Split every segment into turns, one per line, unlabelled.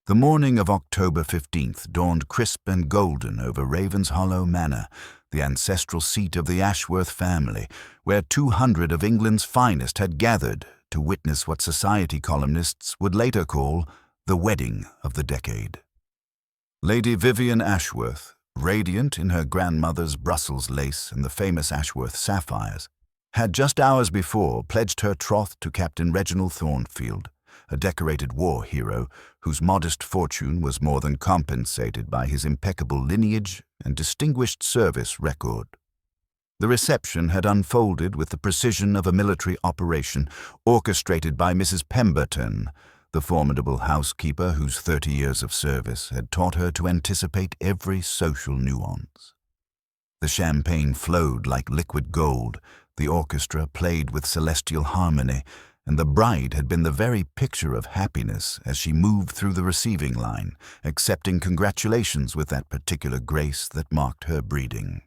The morning of October 15th dawned crisp and golden over Ravenshollow Manor, the ancestral seat of the Ashworth family, where 200 of England's finest had gathered to witness what society columnists would later call the wedding of the decade. Lady Vivian Ashworth, radiant in her grandmother's Brussels lace and the famous Ashworth sapphires, had just hours before pledged her troth to Captain Reginald Thornfield, a decorated war hero whose modest fortune was more than compensated by his impeccable lineage and distinguished service record. The reception had unfolded with the precision of a military operation orchestrated by Mrs. Pemberton, the formidable housekeeper whose 30 years of service had taught her to anticipate every social nuance. The champagne flowed like liquid gold, the orchestra played with celestial harmony, and the bride had been the very picture of happiness as she moved through the receiving line, accepting congratulations with that particular grace that marked her breeding.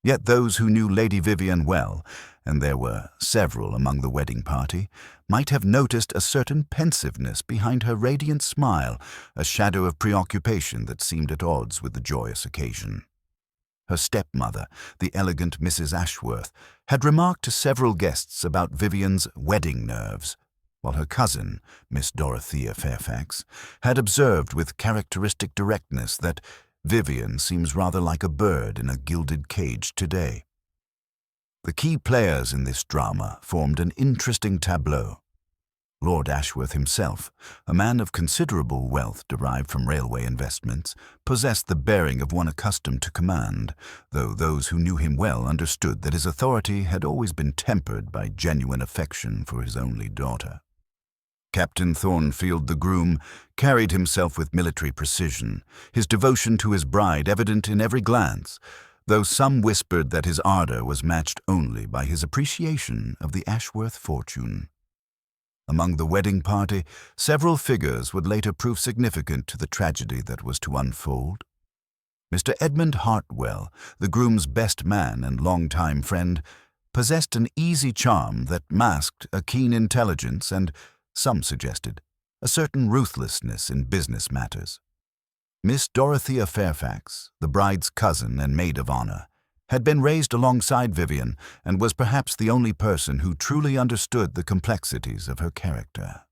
Yet those who knew Lady Vivian well, and there were several among the wedding party, might have noticed a certain pensiveness behind her radiant smile, a shadow of preoccupation that seemed at odds with the joyous occasion. Her stepmother, the elegant Mrs. Ashworth, had remarked to several guests about Vivian's wedding nerves, while her cousin, Miss Dorothea Fairfax, had observed with characteristic directness that Vivian seems rather like a bird in a gilded cage today. The key players in this drama formed an interesting tableau. Lord Ashworth himself, a man of considerable wealth derived from railway investments, possessed the bearing of one accustomed to command, though those who knew him well understood that his authority had always been tempered by genuine affection for his only daughter. Captain Thornfield, the groom, carried himself with military precision, his devotion to his bride evident in every glance, though some whispered that his ardor was matched only by his appreciation of the Ashworth fortune. Among the wedding party, several figures would later prove significant to the tragedy that was to unfold. Mr. Edmund Hartwell, the groom's best man and longtime friend, possessed an easy charm that masked a keen intelligence and, some suggested, a certain ruthlessness in business matters. Miss Dorothea Fairfax, the bride's cousin and maid of honor, had been raised alongside Vivian and was perhaps the only person who truly understood the complexities of her character.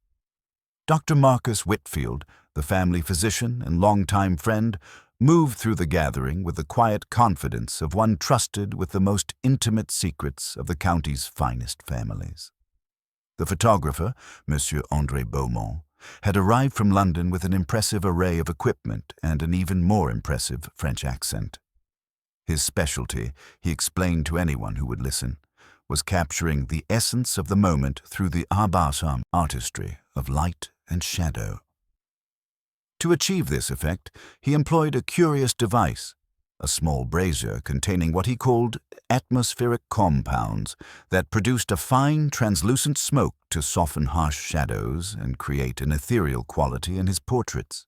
Dr. Marcus Whitfield, the family physician and longtime friend, moved through the gathering with the quiet confidence of one trusted with the most intimate secrets of the county's finest families. The photographer, Monsieur André Beaumont, had arrived from London with an impressive array of equipment and an even more impressive French accent. His specialty, he explained to anyone who would listen, was capturing the essence of the moment through the art artistry of light and shadow. To achieve this effect, he employed a curious device, a small brazier containing what he called atmospheric compounds that produced a fine, translucent smoke to soften harsh shadows and create an ethereal quality in his portraits.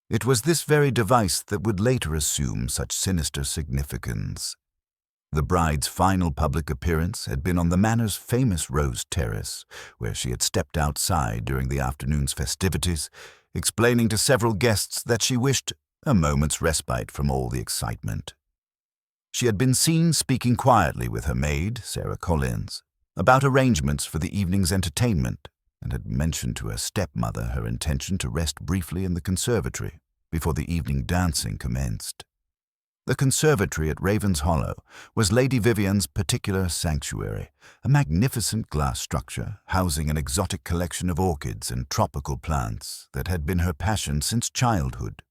It was this very device that would later assume such sinister significance. The bride's final public appearance had been on the Manor's famous Rose Terrace, where she had stepped outside during the afternoon's festivities, explaining to several guests that she wished a moment's respite from all the excitement. She had been seen speaking quietly with her maid, Sarah Collins, about arrangements for the evening's entertainment, and had mentioned to her stepmother her intention to rest briefly in the conservatory before the evening dancing commenced. The conservatory at Ravenshollow was Lady Vivian's particular sanctuary, a magnificent glass structure housing an exotic collection of orchids and tropical plants that had been her passion since childhood.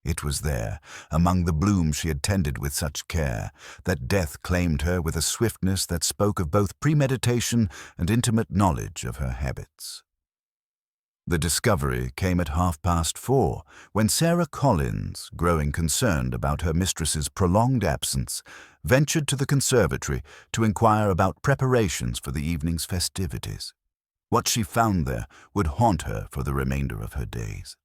It was there, among the blooms she had tended with such care, that death claimed her with a swiftness that spoke of both premeditation and intimate knowledge of her habits. The discovery came at 4:30, when Sarah Collins, growing concerned about her mistress's prolonged absence, ventured to the conservatory to inquire about preparations for the evening's festivities. What she found there would haunt her for the remainder of her days.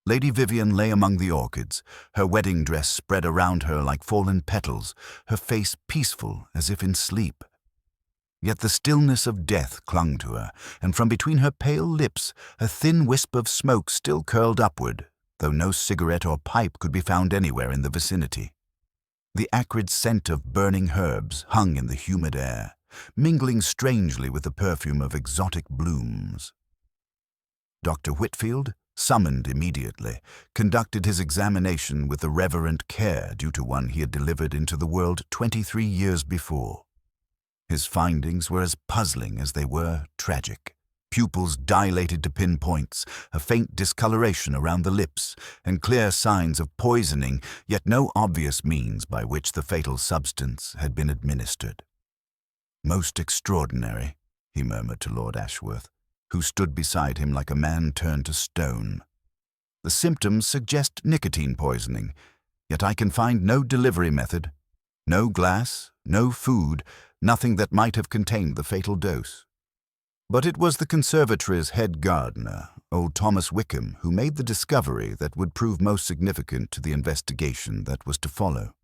Lady Vivian lay among the orchids, her wedding dress spread around her like fallen petals, her face peaceful as if in sleep. Yet the stillness of death clung to her, and from between her pale lips a thin wisp of smoke still curled upward, though no cigarette or pipe could be found anywhere in the vicinity. The acrid scent of burning herbs hung in the humid air, mingling strangely with the perfume of exotic blooms. Dr. Whitfield, summoned immediately, conducted his examination with the reverent care due to one he had delivered into the world 23 years before. His findings were as puzzling as they were tragic. Pupils dilated to pinpoints, a faint discoloration around the lips, and clear signs of poisoning, yet no obvious means by which the fatal substance had been administered. "Most extraordinary," he murmured to Lord Ashworth, who stood beside him like a man turned to stone. "The symptoms suggest nicotine poisoning, yet I can find no delivery method, no glass, no food, nothing that might have contained the fatal dose." But it was the conservatory's head gardener, old Thomas Wickham, who made the discovery that would prove most significant to the investigation that was to follow.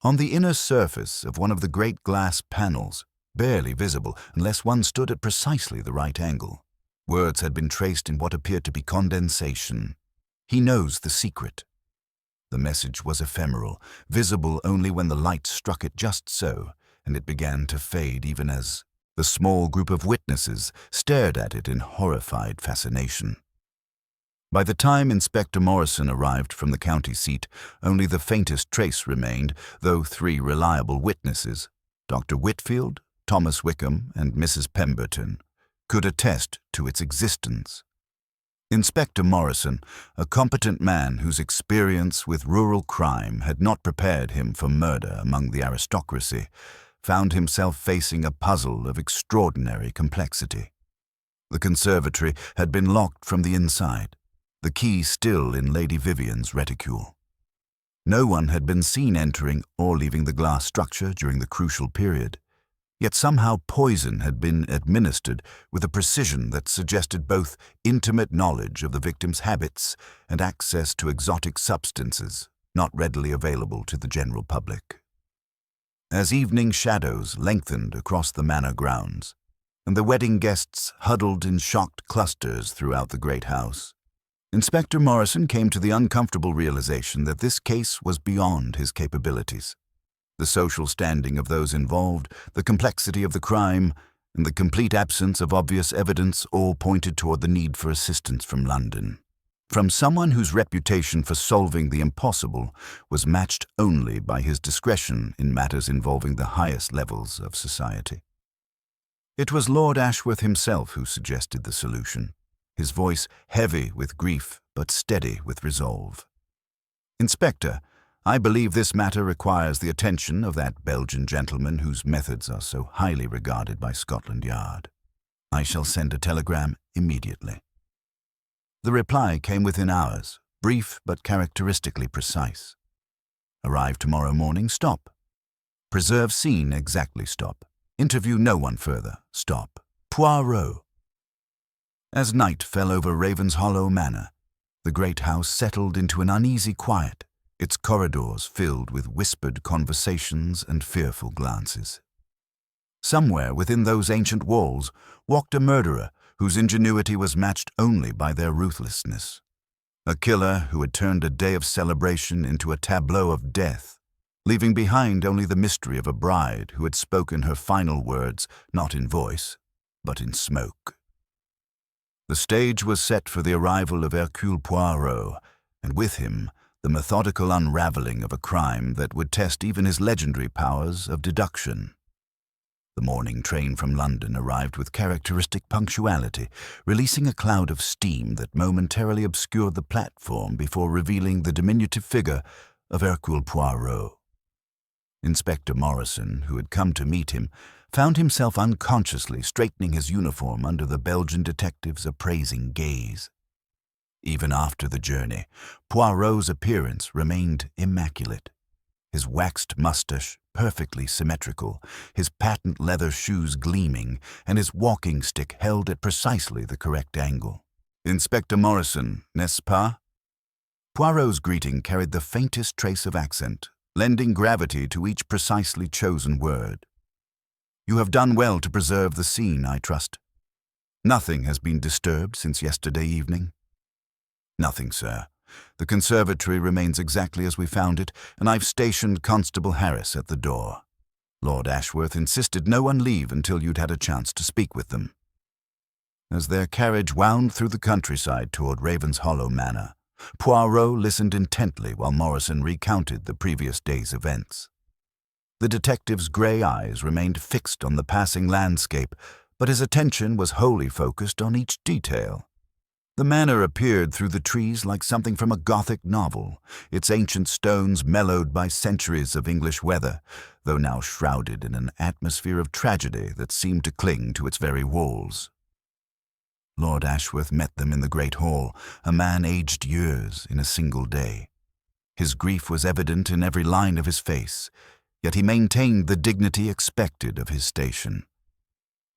On the inner surface of one of the great glass panels, barely visible unless one stood at precisely the right angle, words had been traced in what appeared to be condensation. "He knows the secret." The message was ephemeral, visible only when the light struck it just so, and it began to fade even as the small group of witnesses stared at it in horrified fascination. By the time Inspector Morrison arrived from the county seat, only the faintest trace remained, though 3 reliable witnesses, Dr. Whitfield, Thomas Wickham, and Mrs. Pemberton, could attest to its existence. Inspector Morrison, a competent man whose experience with rural crime had not prepared him for murder among the aristocracy, found himself facing a puzzle of extraordinary complexity. The conservatory had been locked from the inside, the key still in Lady Vivian's reticule. No one had been seen entering or leaving the glass structure during the crucial period, yet somehow poison had been administered with a precision that suggested both intimate knowledge of the victim's habits and access to exotic substances not readily available to the general public. As evening shadows lengthened across the manor grounds, and the wedding guests huddled in shocked clusters throughout the great house, Inspector Morrison came to the uncomfortable realization that this case was beyond his capabilities. The social standing of those involved, the complexity of the crime, and the complete absence of obvious evidence all pointed toward the need for assistance from London, from someone whose reputation for solving the impossible was matched only by his discretion in matters involving the highest levels of society. It was Lord Ashworth himself who suggested the solution, his voice heavy with grief but steady with resolve. "Inspector, I believe this matter requires the attention of that Belgian gentleman whose methods are so highly regarded by Scotland Yard. I shall send a telegram immediately." The reply came within hours, brief but characteristically precise. "Arrive tomorrow morning, stop. Preserve scene, exactly, stop. Interview no one further, stop. Poirot." As night fell over Ravenshollow Manor, the great house settled into an uneasy quiet, its corridors filled with whispered conversations and fearful glances. Somewhere within those ancient walls walked a murderer whose ingenuity was matched only by their ruthlessness. A killer who had turned a day of celebration into a tableau of death, leaving behind only the mystery of a bride who had spoken her final words not in voice, but in smoke. The stage was set for the arrival of Hercule Poirot, and with him the methodical unraveling of a crime that would test even his legendary powers of deduction. The morning train from London arrived with characteristic punctuality, releasing a cloud of steam that momentarily obscured the platform before revealing the diminutive figure of Hercule Poirot. Inspector Morrison, who had come to meet him, found himself unconsciously straightening his uniform under the Belgian detective's appraising gaze. Even after the journey, Poirot's appearance remained immaculate. His waxed mustache perfectly symmetrical, his patent leather shoes gleaming, and his walking stick held at precisely the correct angle. "Inspector Morrison, n'est-ce pas?" Poirot's greeting carried the faintest trace of accent, lending gravity to each precisely chosen word. You have done well to preserve the scene, I trust. Nothing has been disturbed since yesterday evening? Nothing, sir. The conservatory remains exactly as we found it, and I've stationed Constable Harris at the door. Lord Ashworth insisted no one leave until you'd had a chance to speak with them. As their carriage wound through the countryside toward Ravenshollow Manor, Poirot listened intently while Morrison recounted the previous day's events. The detective's grey eyes remained fixed on the passing landscape, but his attention was wholly focused on each detail. The manor appeared through the trees like something from a Gothic novel, its ancient stones mellowed by centuries of English weather, though now shrouded in an atmosphere of tragedy that seemed to cling to its very walls. Lord Ashworth met them in the great hall, a man aged years in a single day. His grief was evident in every line of his face, yet he maintained the dignity expected of his station.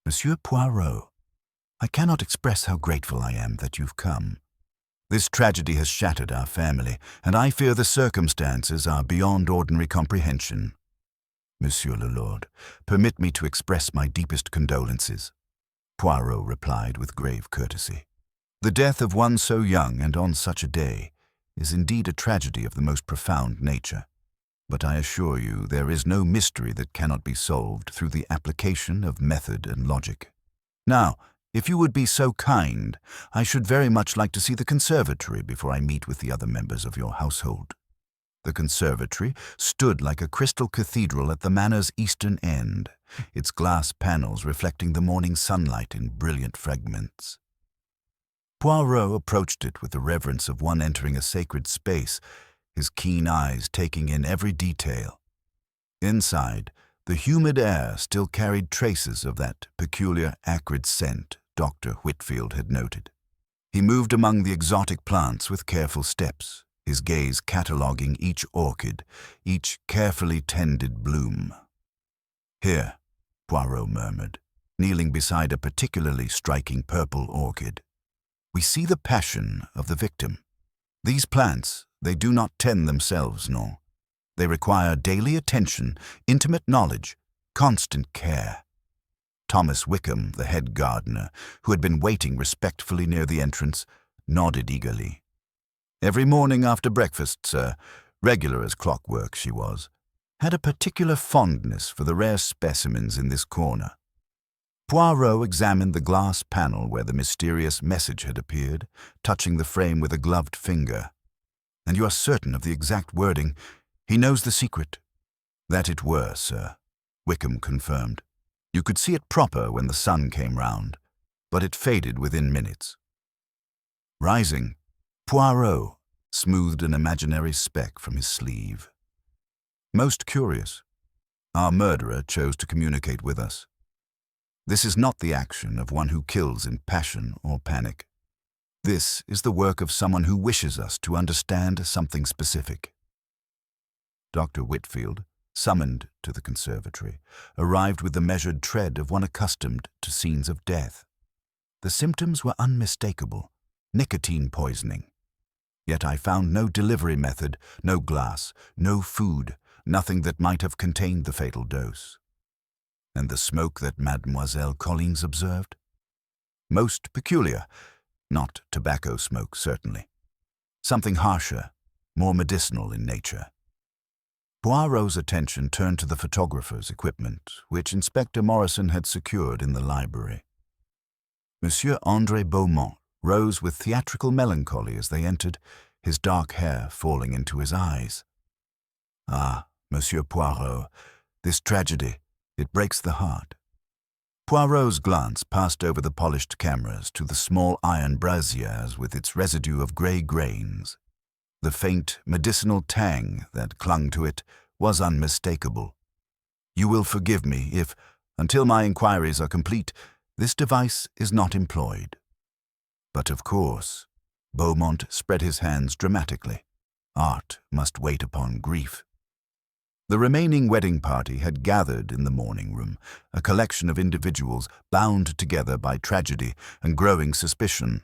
"Monsieur Poirot, I cannot express how grateful I am that you've come. This tragedy has shattered our family, and I fear the circumstances are beyond ordinary comprehension. Monsieur le Lord, permit me to express my deepest condolences," Poirot replied with grave courtesy. "The death of one so young and on such a day is indeed a tragedy of the most profound nature. But I assure you there is no mystery that cannot be solved through the application of method and logic. Now, if you would be so kind, I should very much like to see the conservatory before I meet with the other members of your household." The conservatory stood like a crystal cathedral at the manor's eastern end, its glass panels reflecting the morning sunlight in brilliant fragments. Poirot approached it with the reverence of one entering a sacred space, his keen eyes taking in every detail. Inside, the humid air still carried traces of that peculiar acrid scent Dr. Whitfield had noted. He moved among the exotic plants with careful steps, his gaze cataloguing each orchid, each carefully tended bloom. "Here," Poirot murmured, kneeling beside a particularly striking purple orchid. "We see the passion of the victim. These plants, they do not tend themselves, no. They require daily attention, intimate knowledge, constant care." Thomas Wickham, the head gardener, who had been waiting respectfully near the entrance, nodded eagerly. "Every morning after breakfast, sir, regular as clockwork she was, had a particular fondness for the rare specimens in this corner." Poirot examined the glass panel where the mysterious message had appeared, touching the frame with a gloved finger. "And you are certain of the exact wording? He knows the secret." "That it were, sir," Wickham confirmed. "You could see it proper when the sun came round, but it faded within minutes." Rising, Poirot smoothed an imaginary speck from his sleeve. "Most curious. Our murderer chose to communicate with us. This is not the action of one who kills in passion or panic. This is the work of someone who wishes us to understand something specific." Dr. Whitfield, summoned to the conservatory, arrived with the measured tread of one accustomed to scenes of death. The symptoms were unmistakable: nicotine poisoning. Yet I found no delivery method, no glass, no food, nothing that might have contained the fatal dose. And the smoke that Mademoiselle Collins observed? Most peculiar. Not tobacco smoke, certainly. Something harsher, more medicinal in nature. Poirot's attention turned to the photographer's equipment, which Inspector Morrison had secured in the library. Monsieur André Beaumont rose with theatrical melancholy as they entered, his dark hair falling into his eyes. "Ah, Monsieur Poirot, this tragedy, it breaks the heart." Poirot's glance passed over the polished cameras to the small iron braziers with its residue of grey grains. The faint medicinal tang that clung to it was unmistakable. "You will forgive me if, until my inquiries are complete, this device is not employed." "But of course," Beaumont spread his hands dramatically, "art must wait upon grief." The remaining wedding party had gathered in the morning room, a collection of individuals bound together by tragedy and growing suspicion.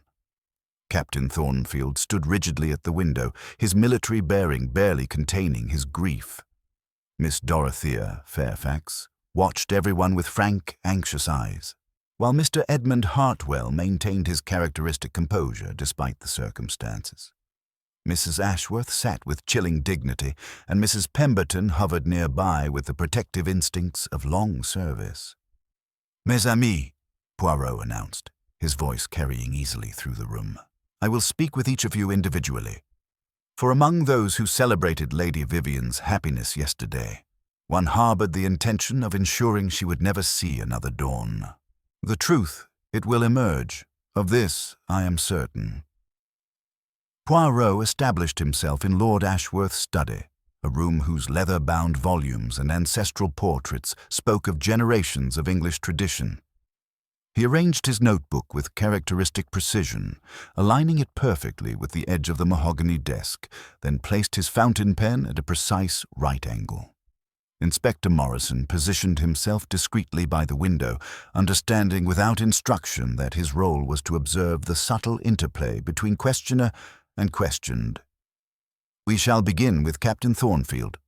Captain Thornfield stood rigidly at the window, his military bearing barely containing his grief. Miss Dorothea Fairfax watched everyone with frank, anxious eyes, while Mr. Edmund Hartwell maintained his characteristic composure despite the circumstances. Mrs. Ashworth sat with chilling dignity, and Mrs. Pemberton hovered nearby with the protective instincts of long service. "Mes amis," Poirot announced, his voice carrying easily through the room, "I will speak with each of you individually. For among those who celebrated Lady Vivian's happiness yesterday, one harbored the intention of ensuring she would never see another dawn. The truth, it will emerge. Of this I am certain." Poirot established himself in Lord Ashworth's study, a room whose leather-bound volumes and ancestral portraits spoke of generations of English tradition. He arranged his notebook with characteristic precision, aligning it perfectly with the edge of the mahogany desk, then placed his fountain pen at a precise right angle. Inspector Morrison positioned himself discreetly by the window, understanding without instruction that his role was to observe the subtle interplay between questioner and questioned. "We shall begin with Captain Thornfield,"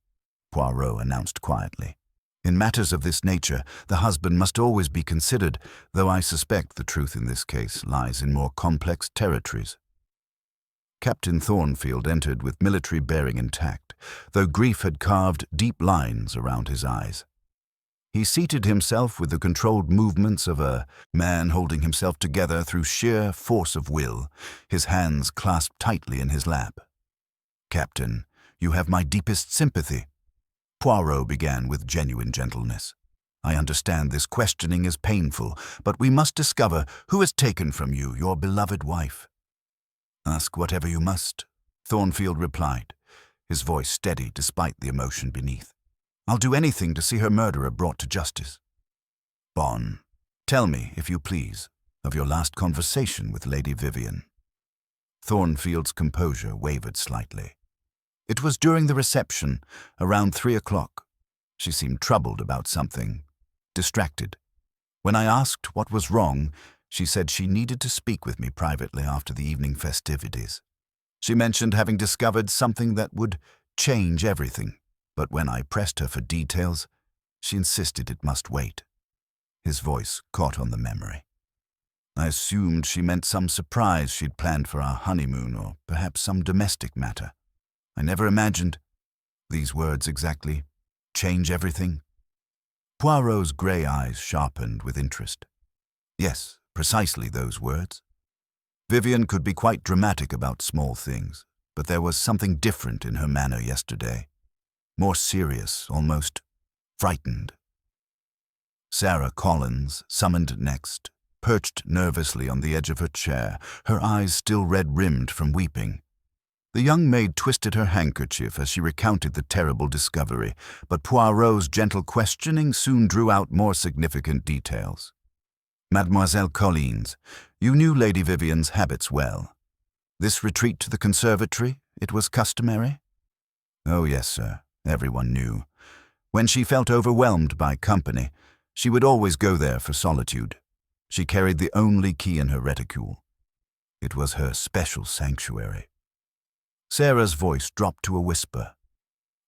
Poirot announced quietly. "In matters of this nature, the husband must always be considered, though I suspect the truth in this case lies in more complex territories." Captain Thornfield entered with military bearing intact, though grief had carved deep lines around his eyes. He seated himself with the controlled movements of a man holding himself together through sheer force of will, his hands clasped tightly in his lap. "Captain, you have my deepest sympathy," Poirot began with genuine gentleness. "I understand this questioning is painful, but we must discover who has taken from you your beloved wife." "Ask whatever you must," Thornfield replied, his voice steady despite the emotion beneath. "I'll do anything to see her murderer brought to justice." "Bon, tell me, if you please, of your last conversation with Lady Vivian." Thornfield's composure wavered slightly. "It was during the reception, around 3 o'clock. She seemed troubled about something, distracted. When I asked what was wrong, she said she needed to speak with me privately after the evening festivities. She mentioned having discovered something that would change everything, but when I pressed her for details, she insisted it must wait." His voice caught on the memory. "I assumed she meant some surprise she'd planned for our honeymoon, or perhaps some domestic matter. I never imagined these words exactly, change everything." Poirot's grey eyes sharpened with interest. "Yes, precisely those words. Vivian could be quite dramatic about small things, but there was something different in her manner yesterday. More serious, almost frightened." Sarah Collins, summoned next, perched nervously on the edge of her chair, her eyes still red-rimmed from weeping. The young maid twisted her handkerchief as she recounted the terrible discovery, but Poirot's gentle questioning soon drew out more significant details. "Mademoiselle Collins, you knew Lady Vivian's habits well. This retreat to the conservatory, it was customary?" "Oh yes, sir, everyone knew. When she felt overwhelmed by company, she would always go there for solitude. She carried the only key in her reticule. It was her special sanctuary." Sarah's voice dropped to a whisper.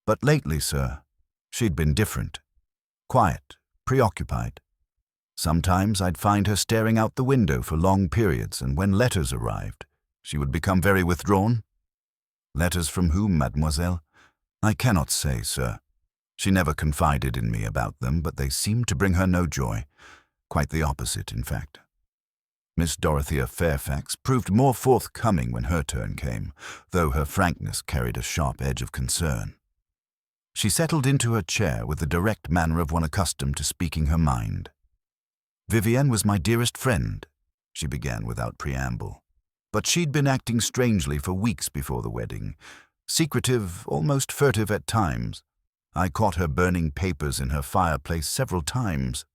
"But lately, sir, she'd been different. Quiet, preoccupied. Sometimes I'd find her staring out the window for long periods, and when letters arrived, she would become very withdrawn." "Letters from whom, mademoiselle?" "I cannot say, sir. She never confided in me about them, but they seemed to bring her no joy. Quite the opposite, in fact. Miss Dorothea Fairfax proved more forthcoming when her turn came, though her frankness carried a sharp edge of concern. She settled into her chair with the direct manner of one accustomed to speaking her mind. "Vivian was my dearest friend," she began without preamble. "But she'd been acting strangely for weeks before the wedding, secretive, almost furtive at times. I caught her burning papers in her fireplace several times.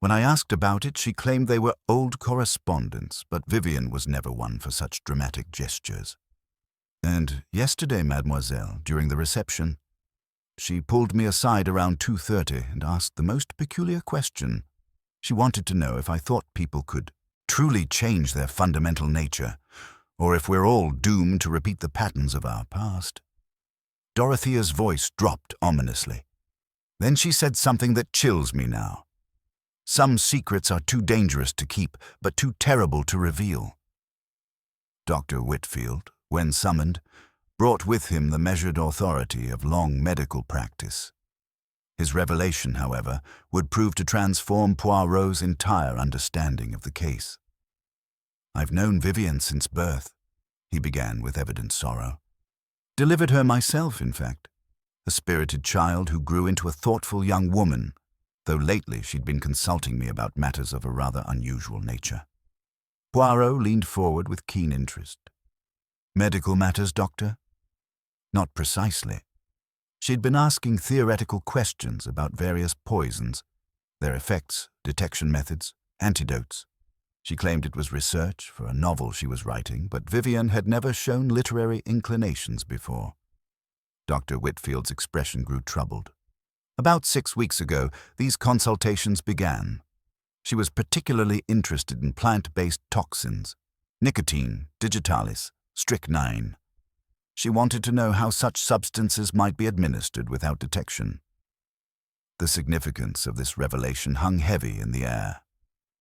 When I asked about it, she claimed they were old correspondence, but Vivian was never one for such dramatic gestures. And yesterday, mademoiselle, during the reception, she pulled me aside around 2:30 and asked the most peculiar question. She wanted to know if I thought people could truly change their fundamental nature, or if we're all doomed to repeat the patterns of our past." Dorothea's voice dropped ominously. Then she said something that chills me now. Some secrets are too dangerous to keep, but too terrible to reveal. Dr. Whitfield, when summoned, brought with him the measured authority of long medical practice. His revelation, however, would prove to transform Poirot's entire understanding of the case. "I've known Vivian since birth," he began with evident sorrow. "Delivered her myself, in fact. A spirited child who grew into a thoughtful young woman, though lately she'd been consulting me about matters of a rather unusual nature." Poirot leaned forward with keen interest. "Medical matters, Doctor?" "Not precisely. She'd been asking theoretical questions about various poisons, their effects, detection methods, antidotes. She claimed it was research for a novel she was writing, but Vivian had never shown literary inclinations before." Dr. Whitfield's expression grew troubled. "About 6 weeks ago, these consultations began. She was particularly interested in plant-based toxins, nicotine, digitalis, strychnine. She wanted to know how such substances might be administered without detection." The significance of this revelation hung heavy in the air.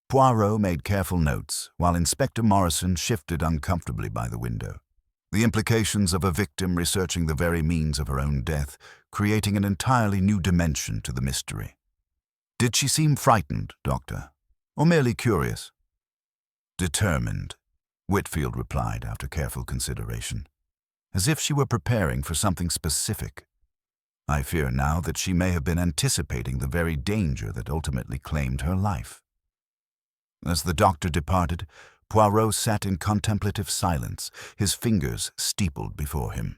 Poirot made careful notes, while Inspector Morrison shifted uncomfortably by the window. The implications of a victim researching the very means of her own death, creating an entirely new dimension to the mystery. "Did she seem frightened, Doctor, or merely curious?" "Determined," Whitfield replied after careful consideration, as if she were preparing for something specific. "I fear now that she may have been anticipating the very danger that ultimately claimed her life." As the doctor departed, Poirot sat in contemplative silence, his fingers steepled before him.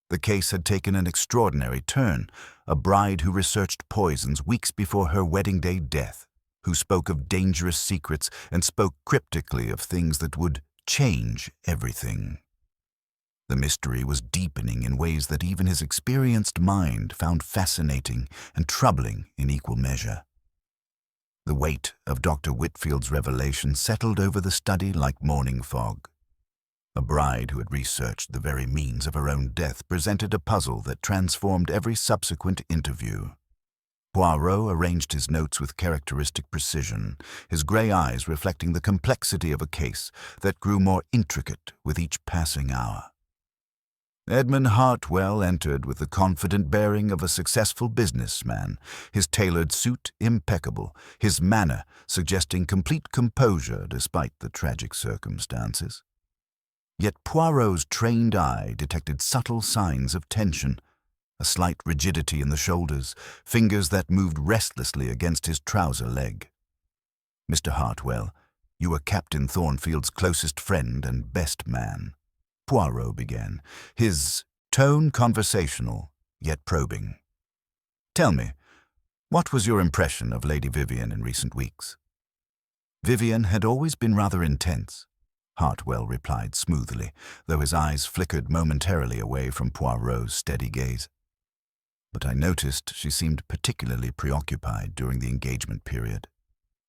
The case had taken an extraordinary turn. A bride who researched poisons weeks before her wedding day death, who spoke of dangerous secrets and spoke cryptically of things that would change everything. The mystery was deepening in ways that even his experienced mind found fascinating and troubling in equal measure. The weight of Dr. Whitfield's revelation settled over the study like morning fog. A bride who had researched the very means of her own death presented a puzzle that transformed every subsequent interview. Poirot arranged his notes with characteristic precision, his grey eyes reflecting the complexity of a case that grew more intricate with each passing hour. Edmund Hartwell entered with the confident bearing of a successful businessman, his tailored suit impeccable, his manner suggesting complete composure despite the tragic circumstances. Yet Poirot's trained eye detected subtle signs of tension, a slight rigidity in the shoulders, fingers that moved restlessly against his trouser leg. "Mr. Hartwell, you were Captain Thornfield's closest friend and best man," Poirot began, his tone conversational, yet probing. "Tell me, what was your impression of Lady Vivian in recent weeks?" "Vivian had always been rather intense," Hartwell replied smoothly, though his eyes flickered momentarily away from Poirot's steady gaze. "But I noticed she seemed particularly preoccupied during the engagement period.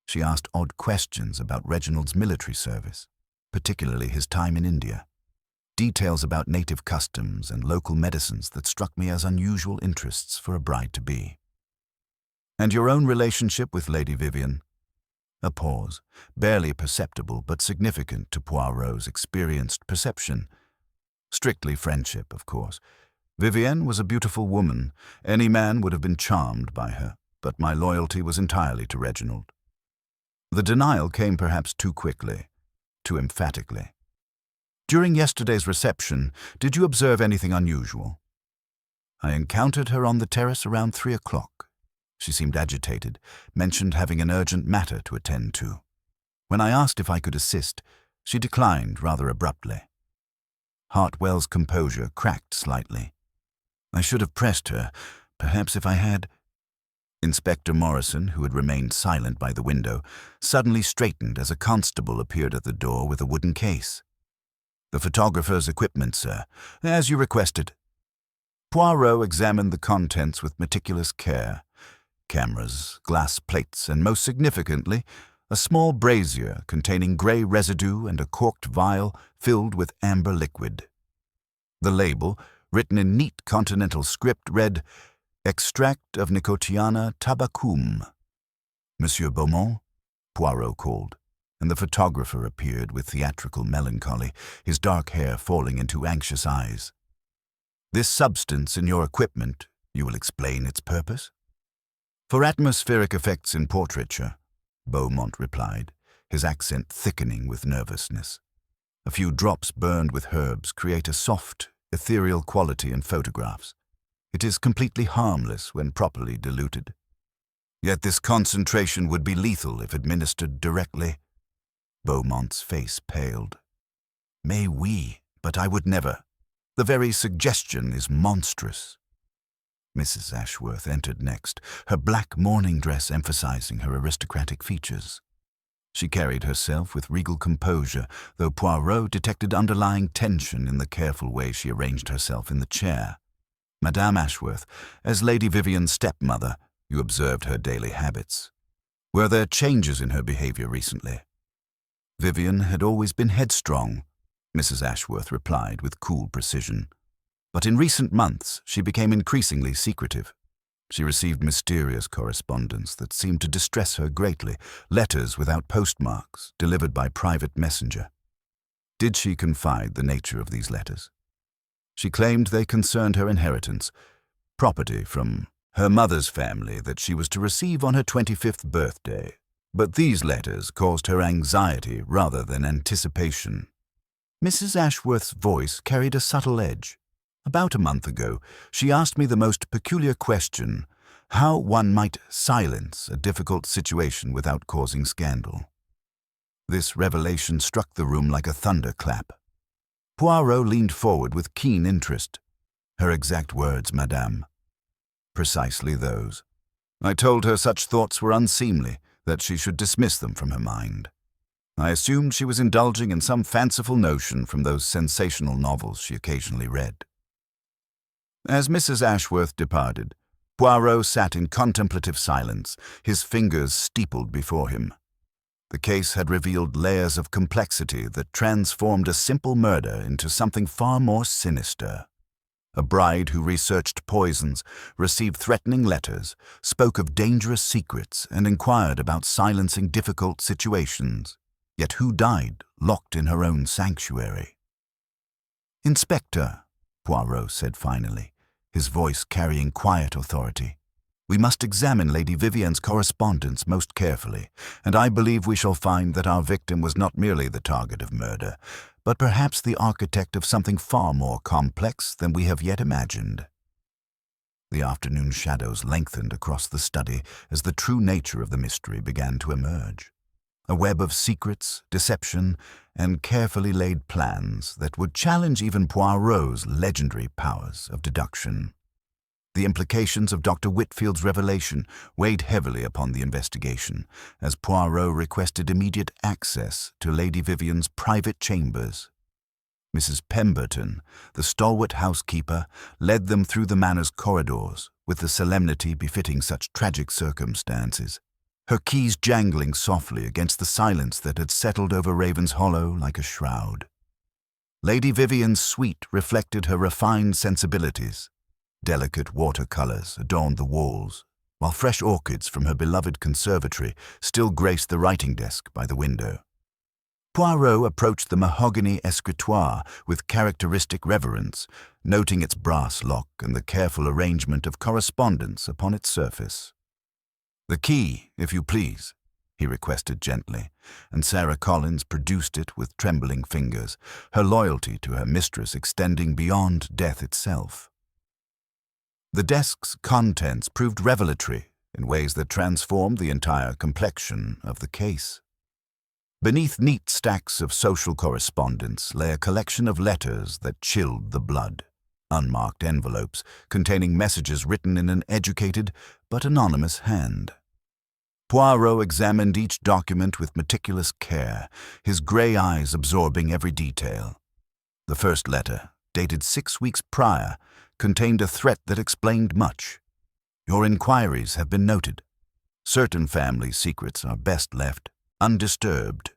She asked odd questions about Reginald's military service, particularly his time in India. Details about native customs and local medicines that struck me as unusual interests for a bride-to-be." "And your own relationship with Lady Vivian?" A pause, barely perceptible but significant to Poirot's experienced perception. "Strictly friendship, of course. Vivian was a beautiful woman. Any man would have been charmed by her, but my loyalty was entirely to Reginald." The denial came perhaps too quickly, too emphatically. "During yesterday's reception, did you observe anything unusual?" "I encountered her on the terrace around 3 o'clock. She seemed agitated, mentioned having an urgent matter to attend to. When I asked if I could assist, she declined rather abruptly." Hartwell's composure cracked slightly. "I should have pressed her, perhaps if I had—" Inspector Morrison, who had remained silent by the window, suddenly straightened as a constable appeared at the door with a wooden case. "The photographer's equipment, sir, as you requested." Poirot examined the contents with meticulous care. Cameras, glass plates, and most significantly, a small brazier containing grey residue and a corked vial filled with amber liquid. The label, written in neat continental script, read, Extract of Nicotiana tabacum. Monsieur Beaumont? Poirot called, and the photographer appeared with theatrical melancholy, his dark hair falling into anxious eyes. This substance in your equipment, you will explain its purpose? For atmospheric effects in portraiture, Beaumont replied, his accent thickening with nervousness. A few drops burned with herbs create a soft, ethereal quality in photographs. It is completely harmless when properly diluted. Yet this concentration would be lethal if administered directly. Beaumont's face paled. Mais oui, but I would never. The very suggestion is monstrous. Mrs. Ashworth entered next, her black mourning dress emphasizing her aristocratic features. She carried herself with regal composure, though Poirot detected underlying tension in the careful way she arranged herself in the chair. Madame Ashworth, as Lady Vivian's stepmother, you observed her daily habits. Were there changes in her behavior recently? Vivian had always been headstrong, Mrs. Ashworth replied with cool precision. But in recent months, she became increasingly secretive. She received mysterious correspondence that seemed to distress her greatly, letters without postmarks, delivered by private messenger. Did she confide the nature of these letters? She claimed they concerned her inheritance, property from her mother's family that she was to receive on her 25th birthday. But these letters caused her anxiety rather than anticipation. Mrs. Ashworth's voice carried a subtle edge. About a month ago, she asked me the most peculiar question, how one might silence a difficult situation without causing scandal. This revelation struck the room like a thunderclap. Poirot leaned forward with keen interest. Her exact words, madame. Precisely those. I told her such thoughts were unseemly, that she should dismiss them from her mind. I assumed she was indulging in some fanciful notion from those sensational novels she occasionally read. As Mrs. Ashworth departed, Poirot sat in contemplative silence, his fingers steepled before him. The case had revealed layers of complexity that transformed a simple murder into something far more sinister. A bride who researched poisons, received threatening letters, spoke of dangerous secrets, and inquired about silencing difficult situations. Yet who died, locked in her own sanctuary? "Inspector," Poirot said finally, his voice carrying quiet authority, "we must examine Lady Vivian's correspondence most carefully, and I believe we shall find that our victim was not merely the target of murder, but perhaps the architect of something far more complex than we have yet imagined." The afternoon shadows lengthened across the study as the true nature of the mystery began to emerge. A web of secrets, deception, and carefully laid plans that would challenge even Poirot's legendary powers of deduction. The implications of Dr. Whitfield's revelation weighed heavily upon the investigation, as Poirot requested immediate access to Lady Vivian's private chambers. Mrs. Pemberton, the stalwart housekeeper, led them through the manor's corridors with the solemnity befitting such tragic circumstances, her keys jangling softly against the silence that had settled over Ravenshollow like a shroud. Lady Vivian's suite reflected her refined sensibilities. Delicate watercolors adorned the walls, while fresh orchids from her beloved conservatory still graced the writing desk by the window. Poirot approached the mahogany escritoire with characteristic reverence, noting its brass lock and the careful arrangement of correspondence upon its surface. "The key, if you please," he requested gently, and Sarah Collins produced it with trembling fingers, her loyalty to her mistress extending beyond death itself. The desk's contents proved revelatory in ways that transformed the entire complexion of the case. Beneath neat stacks of social correspondence lay a collection of letters that chilled the blood, unmarked envelopes containing messages written in an educated but anonymous hand. Poirot examined each document with meticulous care, his grey eyes absorbing every detail. The first letter, dated 6 weeks prior, contained a threat that explained much. "Your inquiries have been noted. Certain family secrets are best left undisturbed.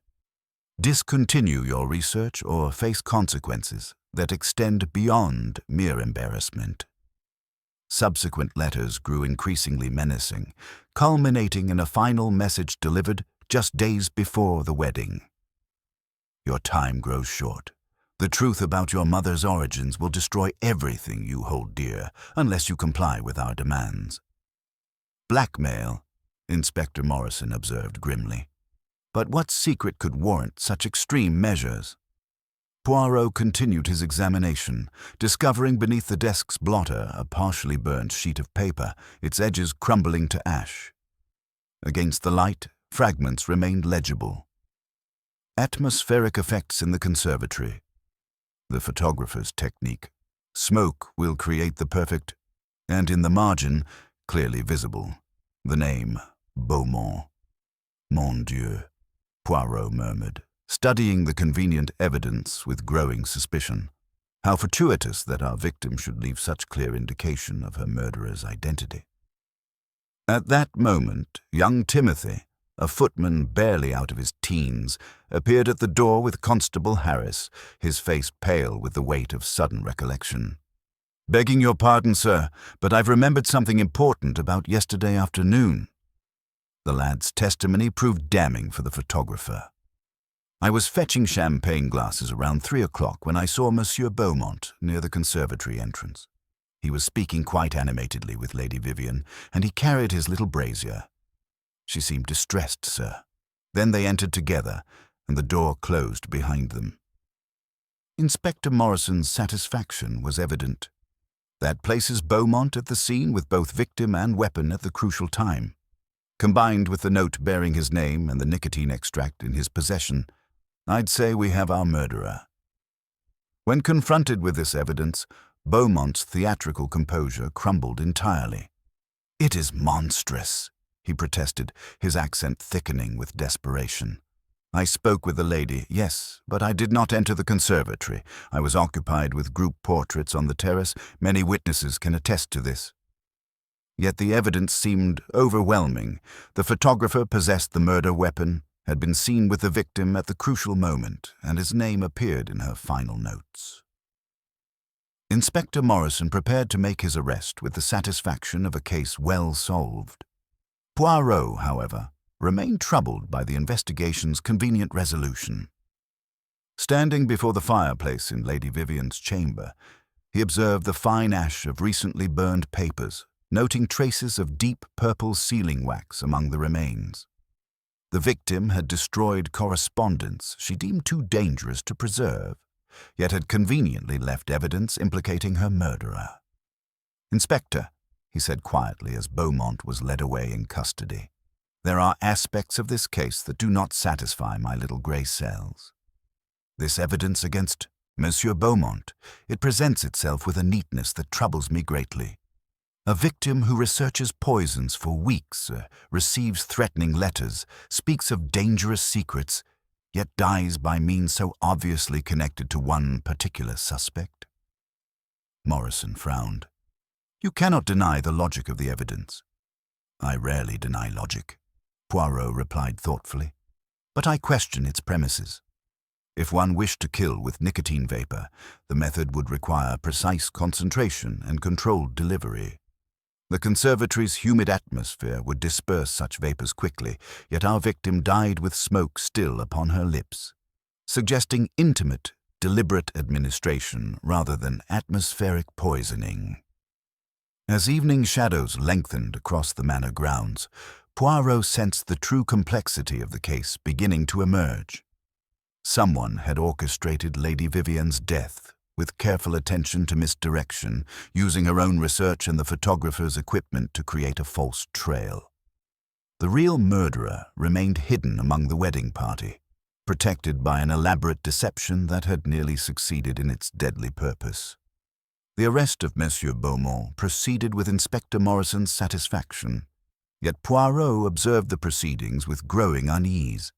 Discontinue your research or face consequences that extend beyond mere embarrassment." Subsequent letters grew increasingly menacing, culminating in a final message delivered just days before the wedding. Your time grows short. The truth about your mother's origins will destroy everything you hold dear, unless you comply with our demands. Blackmail, Inspector Morrison observed grimly. But what secret could warrant such extreme measures? Poirot continued his examination, discovering beneath the desk's blotter a partially burnt sheet of paper, its edges crumbling to ash. Against the light, fragments remained legible. Atmospheric effects in the conservatory. The photographer's technique. Smoke will create the perfect, and in the margin, clearly visible, the name Beaumont. Mon Dieu, Poirot murmured, studying the convenient evidence with growing suspicion. How fortuitous that our victim should leave such clear indication of her murderer's identity. At that moment, young Timothy, a footman barely out of his teens, appeared at the door with Constable Harris, his face pale with the weight of sudden recollection. "Begging your pardon, sir, but I've remembered something important about yesterday afternoon." The lad's testimony proved damning for the photographer. "I was fetching champagne glasses around 3 o'clock when I saw Monsieur Beaumont near the conservatory entrance. He was speaking quite animatedly with Lady Vivian, and he carried his little brazier. She seemed distressed, sir. Then they entered together, and the door closed behind them." Inspector Morrison's satisfaction was evident. That places Beaumont at the scene with both victim and weapon at the crucial time. Combined with the note bearing his name and the nicotine extract in his possession, I'd say we have our murderer. When confronted with this evidence, Beaumont's theatrical composure crumbled entirely. "It is monstrous," he protested, his accent thickening with desperation. "I spoke with the lady, yes, but I did not enter the conservatory. I was occupied with group portraits on the terrace. Many witnesses can attest to this." Yet the evidence seemed overwhelming. The photographer possessed the murder weapon, had been seen with the victim at the crucial moment, and his name appeared in her final notes. Inspector Morrison prepared to make his arrest with the satisfaction of a case well solved. Poirot, however, remained troubled by the investigation's convenient resolution. Standing before the fireplace in Lady Vivian's chamber, he observed the fine ash of recently burned papers, noting traces of deep purple sealing wax among the remains. The victim had destroyed correspondence she deemed too dangerous to preserve, yet had conveniently left evidence implicating her murderer. "Inspector," he said quietly as Beaumont was led away in custody, "there are aspects of this case that do not satisfy my little grey cells. This evidence against Monsieur Beaumont, it presents itself with a neatness that troubles me greatly. A victim who researches poisons for weeks, receives threatening letters, speaks of dangerous secrets, yet dies by means so obviously connected to one particular suspect." Morrison frowned. "You cannot deny the logic of the evidence." "I rarely deny logic," Poirot replied thoughtfully, "but I question its premises. If one wished to kill with nicotine vapor, the method would require precise concentration and controlled delivery. The conservatory's humid atmosphere would disperse such vapors quickly, yet our victim died with smoke still upon her lips, suggesting intimate, deliberate administration rather than atmospheric poisoning." As evening shadows lengthened across the manor grounds, Poirot sensed the true complexity of the case beginning to emerge. Someone had orchestrated Lady Vivian's death with careful attention to misdirection, using her own research and the photographer's equipment to create a false trail. The real murderer remained hidden among the wedding party, protected by an elaborate deception that had nearly succeeded in its deadly purpose. The arrest of Monsieur Beaumont proceeded with Inspector Morrison's satisfaction, yet Poirot observed the proceedings with growing unease.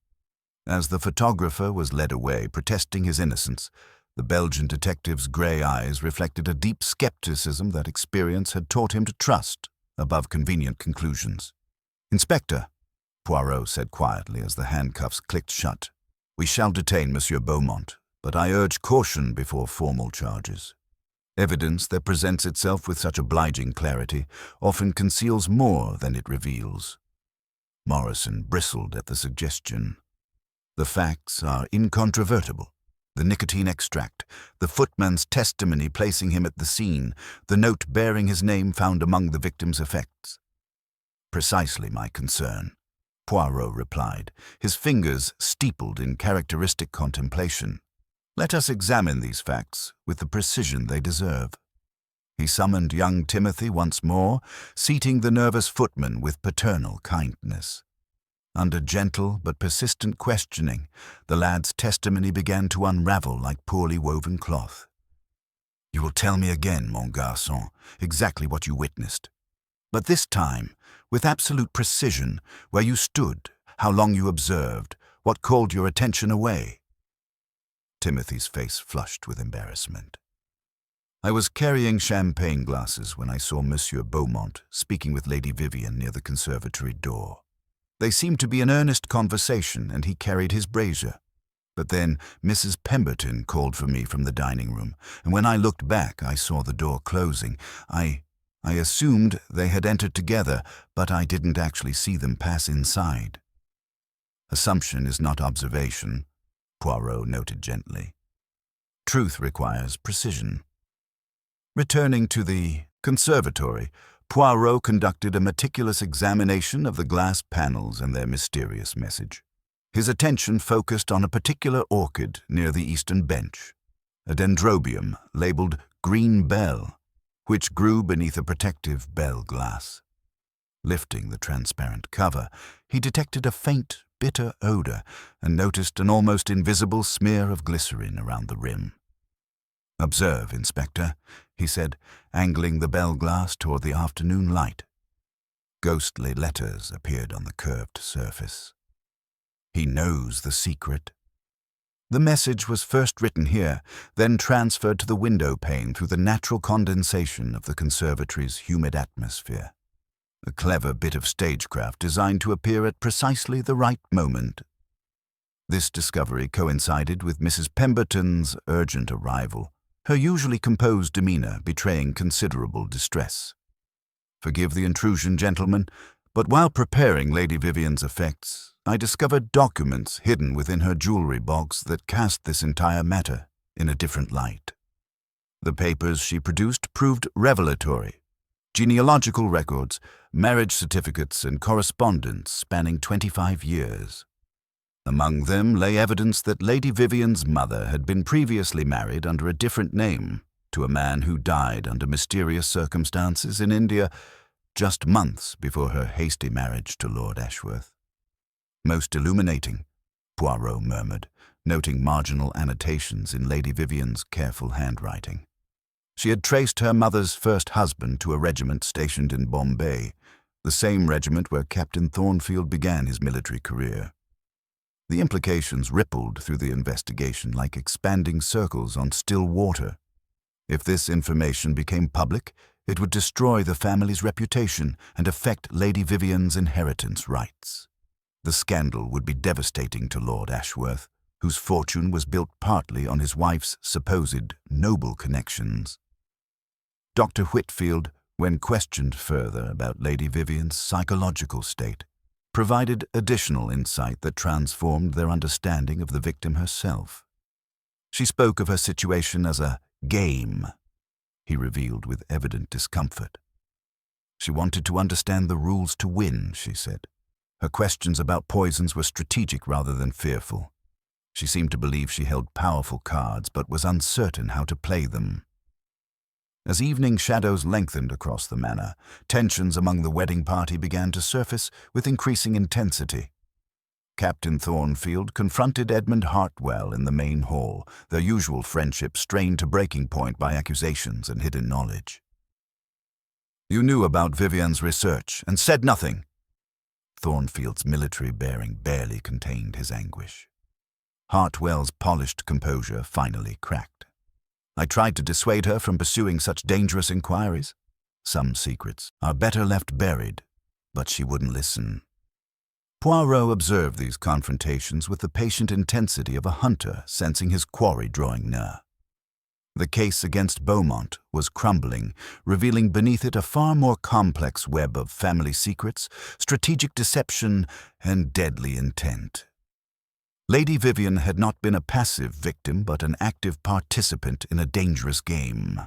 As the photographer was led away, protesting his innocence, the Belgian detective's grey eyes reflected a deep skepticism that experience had taught him to trust above convenient conclusions. "Inspector," Poirot said quietly as the handcuffs clicked shut, "we shall detain Monsieur Beaumont, but I urge caution before formal charges. Evidence that presents itself with such obliging clarity often conceals more than it reveals. Morrison bristled at the suggestion. The facts are incontrovertible. The nicotine extract, the footman's testimony placing him at the scene, the note bearing his name found among the victim's effects. Precisely my concern, Poirot replied, his fingers steepled in characteristic contemplation. Let us examine these facts with the precision they deserve. He summoned young Timothy once more, seating the nervous footman with paternal kindness. Under gentle but persistent questioning, the lad's testimony began to unravel like poorly woven cloth. You will tell me again, mon garçon, exactly what you witnessed. But this time, with absolute precision, where you stood, how long you observed, what called your attention away. Timothy's face flushed with embarrassment. I was carrying champagne glasses when I saw Monsieur Beaumont speaking with Lady Vivian near the conservatory door. They seemed to be in earnest conversation, and he carried his brazier. But then Mrs. Pemberton called for me from the dining room, and when I looked back I saw the door closing. I assumed they had entered together, but I didn't actually see them pass inside. Assumption is not observation, Poirot noted gently. Truth requires precision. Returning to the conservatory, Poirot conducted a meticulous examination of the glass panels and their mysterious message. His attention focused on a particular orchid near the eastern bench, a dendrobium labeled Green Bell, which grew beneath a protective bell glass. Lifting the transparent cover, he detected a faint, bitter odor and noticed an almost invisible smear of glycerine around the rim. Observe, Inspector, he said, angling the bell glass toward the afternoon light. Ghostly letters appeared on the curved surface. He knows the secret. The message was first written here, then transferred to the window pane through the natural condensation of the conservatory's humid atmosphere. A clever bit of stagecraft designed to appear at precisely the right moment. This discovery coincided with Mrs. Pemberton's urgent arrival, her usually composed demeanor betraying considerable distress. Forgive the intrusion, gentlemen, but while preparing Lady Vivian's effects, I discovered documents hidden within her jewelry box that cast this entire matter in a different light. The papers she produced proved revelatory. Genealogical records, marriage certificates, and correspondence spanning 25 years. Among them lay evidence that Lady Vivian's mother had been previously married under a different name to a man who died under mysterious circumstances in India just months before her hasty marriage to Lord Ashworth. Most illuminating, Poirot murmured, noting marginal annotations in Lady Vivian's careful handwriting. She had traced her mother's first husband to a regiment stationed in Bombay, the same regiment where Captain Thornfield began his military career. The implications rippled through the investigation like expanding circles on still water. If this information became public, it would destroy the family's reputation and affect Lady Vivian's inheritance rights. The scandal would be devastating to Lord Ashworth, whose fortune was built partly on his wife's supposed noble connections. Dr. Whitfield, when questioned further about Lady Vivian's psychological state, provided additional insight that transformed their understanding of the victim herself. She spoke of her situation as a game, he revealed with evident discomfort. She wanted to understand the rules to win, she said. Her questions about poisons were strategic rather than fearful. She seemed to believe she held powerful cards but was uncertain how to play them. As evening shadows lengthened across the manor, tensions among the wedding party began to surface with increasing intensity. Captain Thornfield confronted Edmund Hartwell in the main hall, their usual friendship strained to breaking point by accusations and hidden knowledge. "You knew about Vivian's research and said nothing." Thornfield's military bearing barely contained his anguish. Hartwell's polished composure finally cracked. "I tried to dissuade her from pursuing such dangerous inquiries. Some secrets are better left buried, but she wouldn't listen." Poirot observed these confrontations with the patient intensity of a hunter sensing his quarry drawing near. The case against Beaumont was crumbling, revealing beneath it a far more complex web of family secrets, strategic deception, and deadly intent. Lady Vivian had not been a passive victim but an active participant in a dangerous game,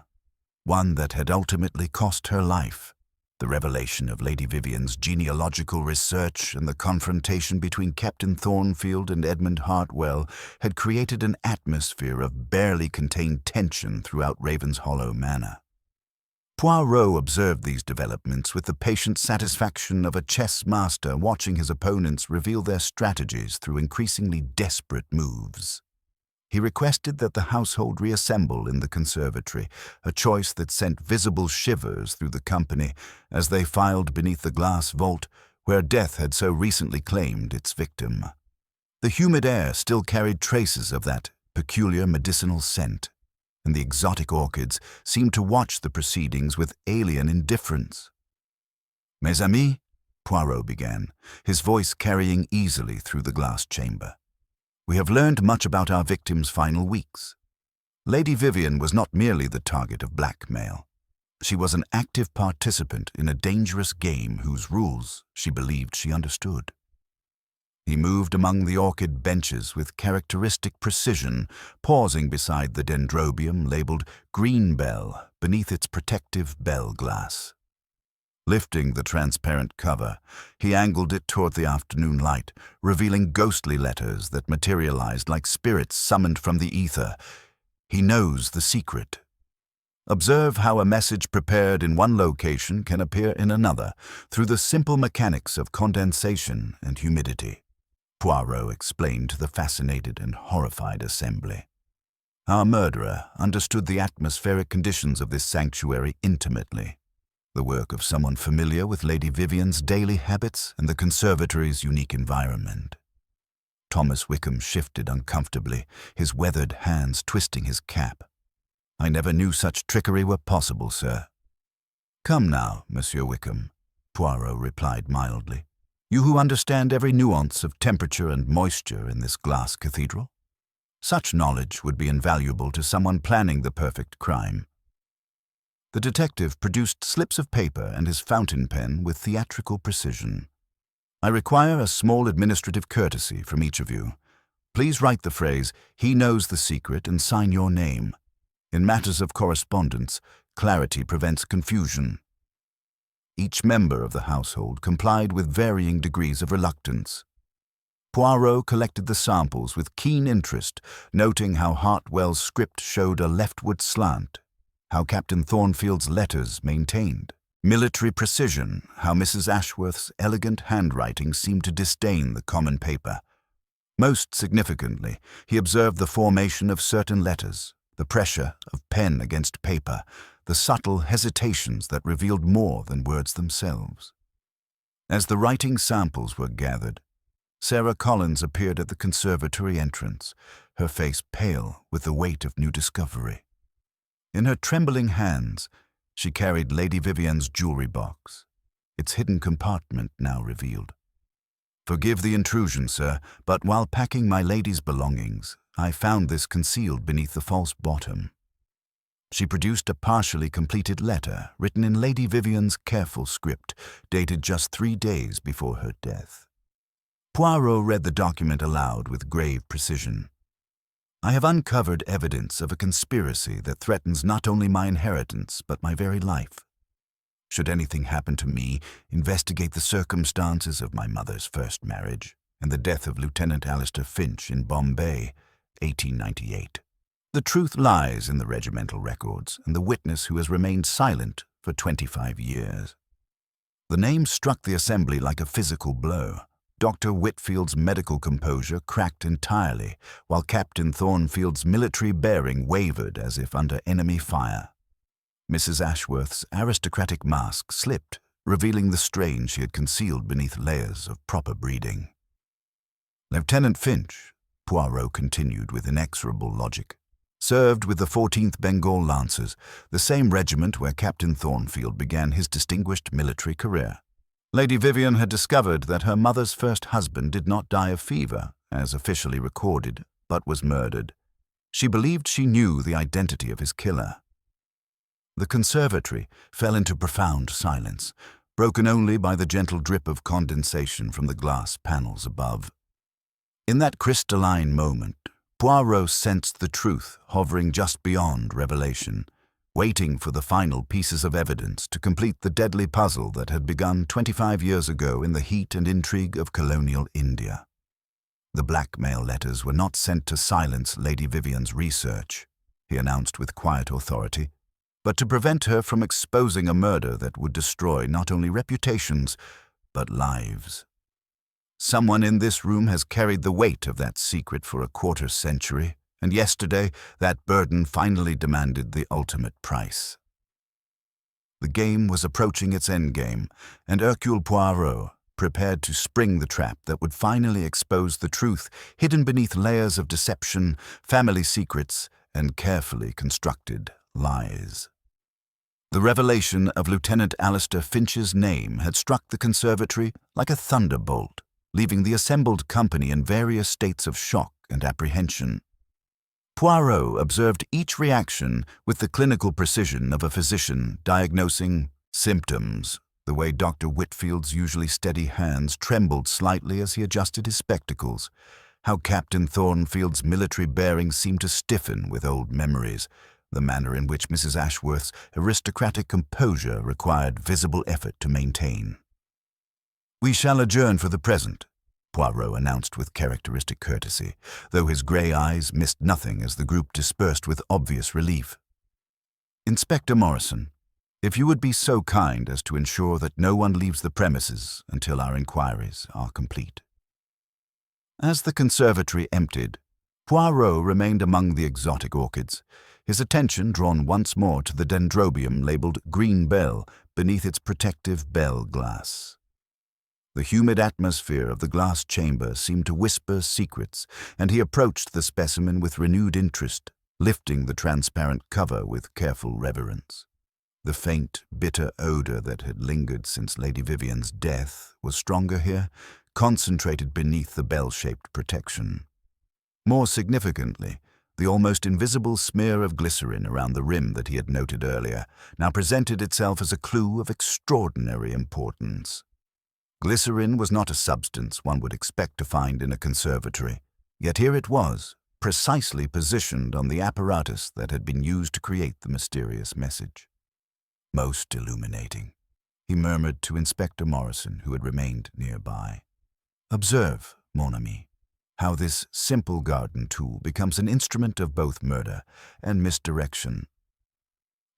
one that had ultimately cost her life. The revelation of Lady Vivian's genealogical research and the confrontation between Captain Thornfield and Edmund Hartwell had created an atmosphere of barely contained tension throughout Ravenshollow Manor. Poirot observed these developments with the patient satisfaction of a chess master watching his opponents reveal their strategies through increasingly desperate moves. He requested that the household reassemble in the conservatory, a choice that sent visible shivers through the company as they filed beneath the glass vault where death had so recently claimed its victim. The humid air still carried traces of that peculiar medicinal scent, and the exotic orchids seemed to watch the proceedings with alien indifference. "Mes amis," Poirot began, his voice carrying easily through the glass chamber. "We have learned much about our victim's final weeks. Lady Vivian was not merely the target of blackmail. She was an active participant in a dangerous game whose rules she believed she understood." He moved among the orchid benches with characteristic precision, pausing beside the dendrobium labeled Green Bell beneath its protective bell glass. Lifting the transparent cover, he angled it toward the afternoon light, revealing ghostly letters that materialized like spirits summoned from the ether. He knows the secret. Observe how a message prepared in one location can appear in another through the simple mechanics of condensation and humidity, Poirot explained to the fascinated and horrified assembly. Our murderer understood the atmospheric conditions of this sanctuary intimately, the work of someone familiar with Lady Vivian's daily habits and the conservatory's unique environment. Thomas Wickham shifted uncomfortably, his weathered hands twisting his cap. "I never knew such trickery were possible, sir." "Come now, Monsieur Wickham," Poirot replied mildly. "You who understand every nuance of temperature and moisture in this glass cathedral. Such knowledge would be invaluable to someone planning the perfect crime." The detective produced slips of paper and his fountain pen with theatrical precision. "I require a small administrative courtesy from each of you. Please write the phrase, 'He knows the secret,' and sign your name. In matters of correspondence, clarity prevents confusion." Each member of the household complied with varying degrees of reluctance. Poirot collected the samples with keen interest, noting how Hartwell's script showed a leftward slant, how Captain Thornfield's letters maintained military precision, how Mrs. Ashworth's elegant handwriting seemed to disdain the common paper. Most significantly, he observed the formation of certain letters, the pressure of pen against paper, the subtle hesitations that revealed more than words themselves. As the writing samples were gathered, Sarah Collins appeared at the conservatory entrance, her face pale with the weight of new discovery. In her trembling hands, she carried Lady Vivian's jewelry box, its hidden compartment now revealed. "Forgive the intrusion, sir, but while packing my lady's belongings, I found this concealed beneath the false bottom." She produced a partially completed letter written in Lady Vivian's careful script, dated just 3 days before her death. Poirot read the document aloud with grave precision. "I have uncovered evidence of a conspiracy that threatens not only my inheritance but my very life. Should anything happen to me, investigate the circumstances of my mother's first marriage and the death of Lieutenant Alistair Finch in Bombay, 1898. The truth lies in the regimental records and the witness who has remained silent for 25 years." The name struck the assembly like a physical blow. Dr. Whitfield's medical composure cracked entirely, while Captain Thornfield's military bearing wavered as if under enemy fire. Mrs. Ashworth's aristocratic mask slipped, revealing the strain she had concealed beneath layers of proper breeding. "Lieutenant Finch," Poirot continued with inexorable logic, "served with the 14th Bengal Lancers, the same regiment where Captain Thornfield began his distinguished military career. Lady Vivian had discovered that her mother's first husband did not die of fever, as officially recorded, but was murdered. She believed she knew the identity of his killer. The conservatory fell into profound silence, broken only by the gentle drip of condensation from the glass panels above. In that crystalline moment, Poirot sensed the truth hovering just beyond revelation, waiting for the final pieces of evidence to complete the deadly puzzle that had begun 25 years ago in the heat and intrigue of colonial India. The blackmail letters were not sent to silence Lady Vivian's research, he announced with quiet authority, but to prevent her from exposing a murder that would destroy not only reputations, but lives. Someone in this room has carried the weight of that secret for a quarter-century, and yesterday that burden finally demanded the ultimate price. The game was approaching its endgame, and Hercule Poirot prepared to spring the trap that would finally expose the truth hidden beneath layers of deception, family secrets, and carefully constructed lies. The revelation of Lieutenant Alistair Finch's name had struck the conservatory like a thunderbolt, leaving the assembled company in various states of shock and apprehension. Poirot observed each reaction with the clinical precision of a physician diagnosing symptoms, the way Dr. Whitfield's usually steady hands trembled slightly as he adjusted his spectacles, how Captain Thornfield's military bearing seemed to stiffen with old memories, the manner in which Mrs. Ashworth's aristocratic composure required visible effort to maintain. "We shall adjourn for the present," Poirot announced with characteristic courtesy, though his grey eyes missed nothing as the group dispersed with obvious relief. "Inspector Morrison, if you would be so kind as to ensure that no one leaves the premises until our inquiries are complete." As the conservatory emptied, Poirot remained among the exotic orchids, his attention drawn once more to the dendrobium labeled Green Bell beneath its protective bell glass. The humid atmosphere of the glass chamber seemed to whisper secrets, and he approached the specimen with renewed interest, lifting the transparent cover with careful reverence. The faint, bitter odor that had lingered since Lady Vivian's death was stronger here, concentrated beneath the bell-shaped protection. More significantly, the almost invisible smear of glycerin around the rim that he had noted earlier now presented itself as a clue of extraordinary importance. Glycerin was not a substance one would expect to find in a conservatory, yet here it was, precisely positioned on the apparatus that had been used to create the mysterious message. "Most illuminating," he murmured to Inspector Morrison, who had remained nearby. "Observe, mon ami, how this simple garden tool becomes an instrument of both murder and misdirection."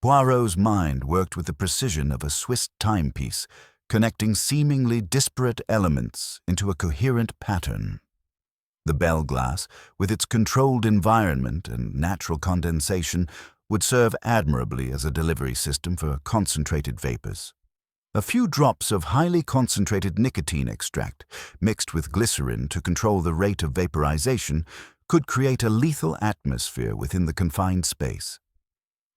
Poirot's mind worked with the precision of a Swiss timepiece, connecting seemingly disparate elements into a coherent pattern. The bell glass, with its controlled environment and natural condensation, would serve admirably as a delivery system for concentrated vapors. A few drops of highly concentrated nicotine extract, mixed with glycerin to control the rate of vaporization, could create a lethal atmosphere within the confined space.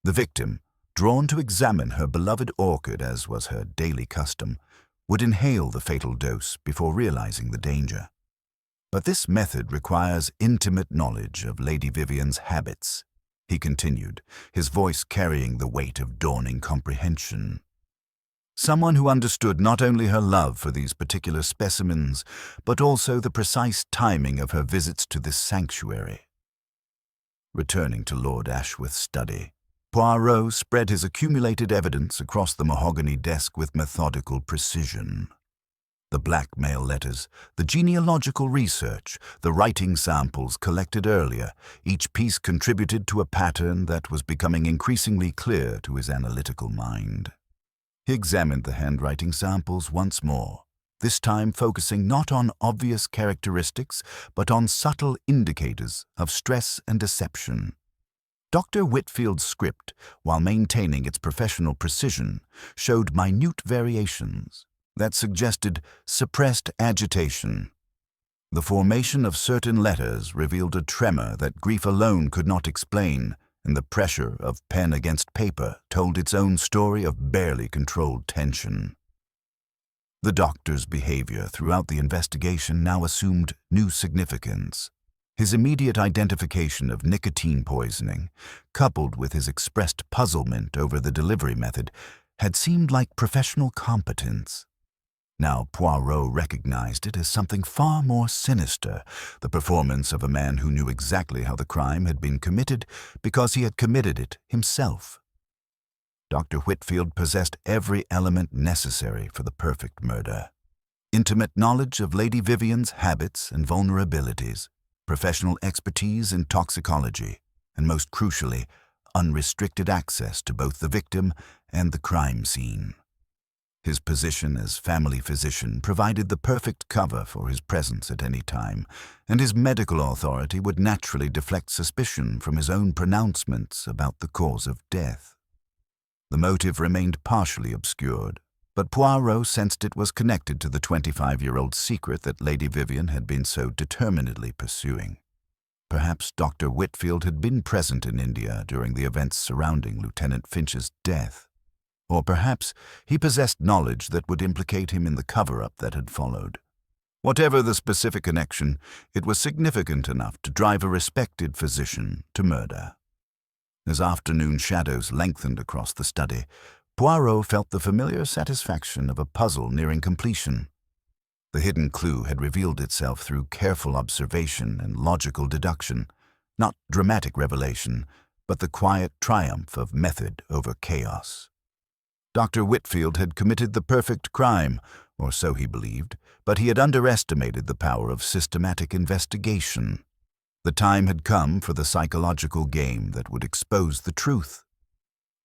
The victim, drawn to examine her beloved orchid as was her daily custom, would inhale the fatal dose before realizing the danger. But this method requires intimate knowledge of Lady Vivian's habits, he continued, his voice carrying the weight of dawning comprehension. Someone who understood not only her love for these particular specimens, but also the precise timing of her visits to this sanctuary. Returning to Lord Ashworth's study, Poirot spread his accumulated evidence across the mahogany desk with methodical precision. The blackmail letters, the genealogical research, the writing samples collected earlier, each piece contributed to a pattern that was becoming increasingly clear to his analytical mind. He examined the handwriting samples once more, this time focusing not on obvious characteristics, but on subtle indicators of stress and deception. Dr. Whitfield's script, while maintaining its professional precision, showed minute variations that suggested suppressed agitation. The formation of certain letters revealed a tremor that grief alone could not explain, and the pressure of pen against paper told its own story of barely controlled tension. The doctor's behavior throughout the investigation now assumed new significance. His immediate identification of nicotine poisoning, coupled with his expressed puzzlement over the delivery method, had seemed like professional competence. Now Poirot recognized it as something far more sinister, the performance of a man who knew exactly how the crime had been committed because he had committed it himself. Dr. Whitfield possessed every element necessary for the perfect murder. Intimate knowledge of Lady Vivian's habits and vulnerabilities, professional expertise in toxicology, and most crucially, unrestricted access to both the victim and the crime scene. His position as family physician provided the perfect cover for his presence at any time, and his medical authority would naturally deflect suspicion from his own pronouncements about the cause of death. The motive remained partially obscured, but Poirot sensed it was connected to the 25-year-old secret that Lady Vivian had been so determinedly pursuing. Perhaps Dr. Whitfield had been present in India during the events surrounding Lieutenant Finch's death. Or perhaps he possessed knowledge that would implicate him in the cover-up that had followed. Whatever the specific connection, it was significant enough to drive a respected physician to murder. As afternoon shadows lengthened across the study, Poirot felt the familiar satisfaction of a puzzle nearing completion. The hidden clue had revealed itself through careful observation and logical deduction, not dramatic revelation, but the quiet triumph of method over chaos. Dr. Whitfield had committed the perfect crime, or so he believed, but he had underestimated the power of systematic investigation. The time had come for the psychological game that would expose the truth.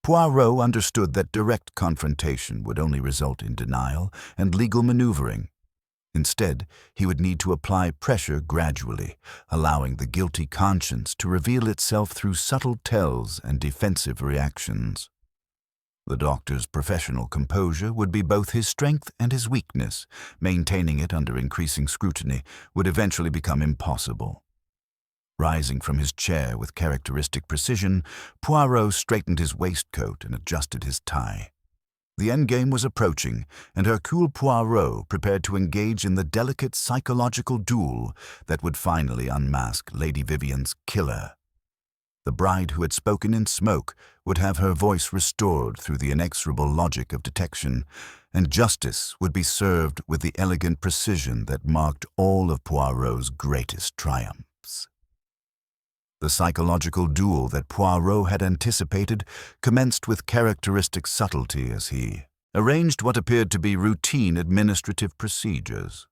Poirot understood that direct confrontation would only result in denial and legal maneuvering. Instead, he would need to apply pressure gradually, allowing the guilty conscience to reveal itself through subtle tells and defensive reactions. The doctor's professional composure would be both his strength and his weakness. Maintaining it under increasing scrutiny would eventually become impossible. Rising from his chair with characteristic precision, Poirot straightened his waistcoat and adjusted his tie. The endgame was approaching, and Hercule Poirot prepared to engage in the delicate psychological duel that would finally unmask Lady Vivian's killer. The bride who had spoken in smoke would have her voice restored through the inexorable logic of detection, and justice would be served with the elegant precision that marked all of Poirot's greatest triumphs. The psychological duel that Poirot had anticipated commenced with characteristic subtlety as he arranged what appeared to be routine administrative procedures.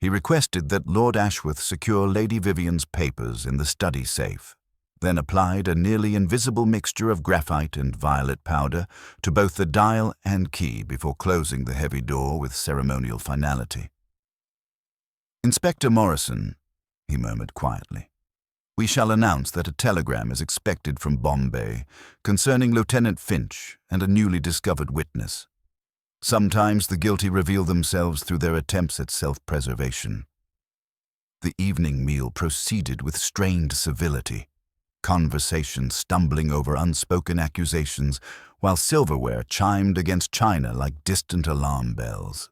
He requested that Lord Ashworth secure Lady Vivian's papers in the study safe, then applied a nearly invisible mixture of graphite and violet powder to both the dial and key before closing the heavy door with ceremonial finality. "Inspector Morrison," he murmured quietly, "we shall announce that a telegram is expected from Bombay concerning Lieutenant Finch and a newly discovered witness. Sometimes the guilty reveal themselves through their attempts at self-preservation." The evening meal proceeded with strained civility, conversation stumbling over unspoken accusations, while silverware chimed against china like distant alarm bells.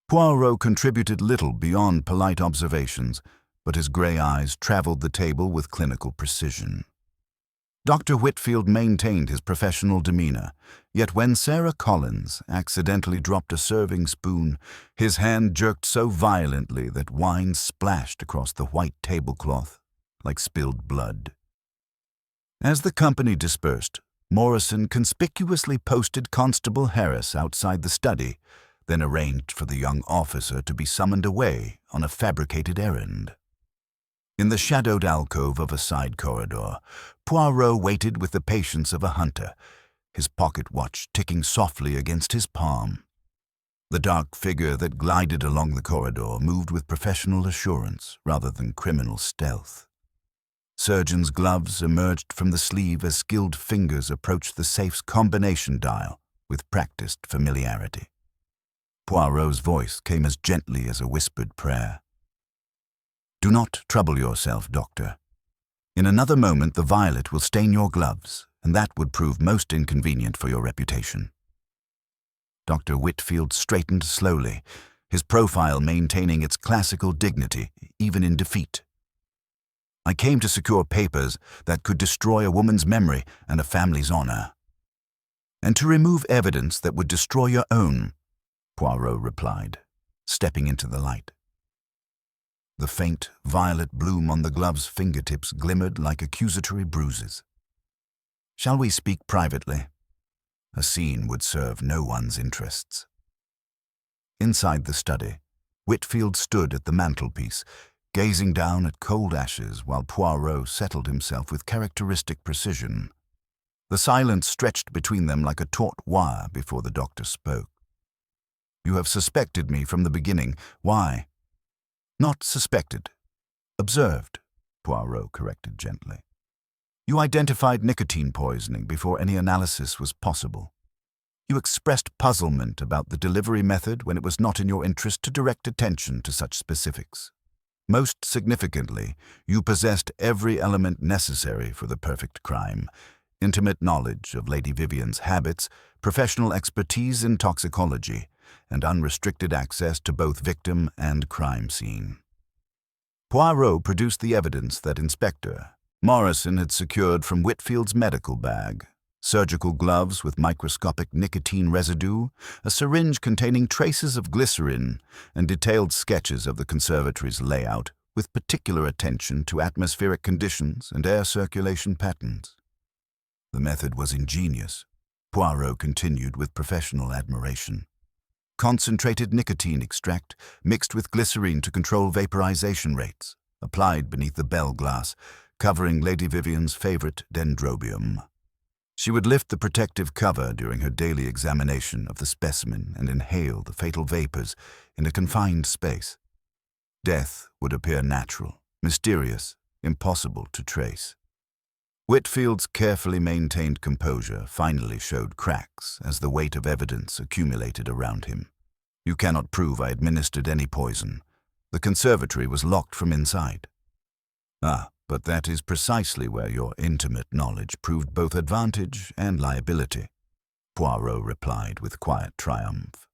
Poirot contributed little beyond polite observations, but his gray eyes traveled the table with clinical precision. Dr. Whitfield maintained his professional demeanor, yet when Sarah Collins accidentally dropped a serving spoon, his hand jerked so violently that wine splashed across the white tablecloth like spilled blood. As the company dispersed, Morrison conspicuously posted Constable Harris outside the study, then arranged for the young officer to be summoned away on a fabricated errand. In the shadowed alcove of a side corridor, Poirot waited with the patience of a hunter, his pocket watch ticking softly against his palm. The dark figure that glided along the corridor moved with professional assurance rather than criminal stealth. Surgeon's gloves emerged from the sleeve as skilled fingers approached the safe's combination dial with practiced familiarity. Poirot's voice came as gently as a whispered prayer. "Do not trouble yourself, Doctor. In another moment the violet will stain your gloves, and that would prove most inconvenient for your reputation." Dr. Whitfield straightened slowly, his profile maintaining its classical dignity even in defeat. I came to secure papers that could destroy a woman's memory and a family's honor. And to remove evidence that would destroy your own, Poirot replied, stepping into the light. The faint, violet bloom on the glove's fingertips glimmered like accusatory bruises. Shall we speak privately? A scene would serve no one's interests. Inside the study, Whitfield stood at the mantelpiece, gazing down at cold ashes while Poirot settled himself with characteristic precision. The silence stretched between them like a taut wire before the doctor spoke. You have suspected me from the beginning. Why? Not suspected. Observed, Poirot corrected gently. You identified nicotine poisoning before any analysis was possible. You expressed puzzlement about the delivery method when it was not in your interest to direct attention to such specifics. Most significantly, you possessed every element necessary for the perfect crime: intimate knowledge of Lady Vivian's habits, professional expertise in toxicology, and unrestricted access to both victim and crime scene. Poirot produced the evidence that Inspector Morrison had secured from Whitfield's medical bag: surgical gloves with microscopic nicotine residue, a syringe containing traces of glycerin, and detailed sketches of the conservatory's layout with particular attention to atmospheric conditions and air circulation patterns. The method was ingenious, Poirot continued with professional admiration. Concentrated nicotine extract mixed with glycerine to control vaporization rates, applied beneath the bell glass, covering Lady Vivian's favorite dendrobium. She would lift the protective cover during her daily examination of the specimen and inhale the fatal vapors in a confined space. Death would appear natural, mysterious, impossible to trace. Whitfield's carefully maintained composure finally showed cracks as the weight of evidence accumulated around him. You cannot prove I administered any poison. The conservatory was locked from inside. But that is precisely where your intimate knowledge proved both advantage and liability, Poirot replied with quiet triumph.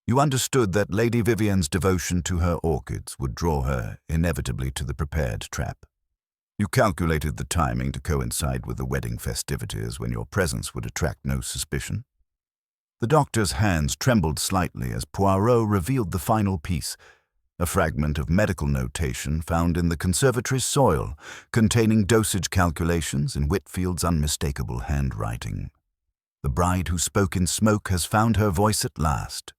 You understood that Lady Vivian's devotion to her orchids would draw her inevitably to the prepared trap. You calculated the timing to coincide with the wedding festivities when your presence would attract no suspicion. The doctor's hands trembled slightly as Poirot revealed the final piece, a fragment of medical notation found in the conservatory's soil, containing dosage calculations in Whitfield's unmistakable handwriting. The bride who spoke in smoke has found her voice at last,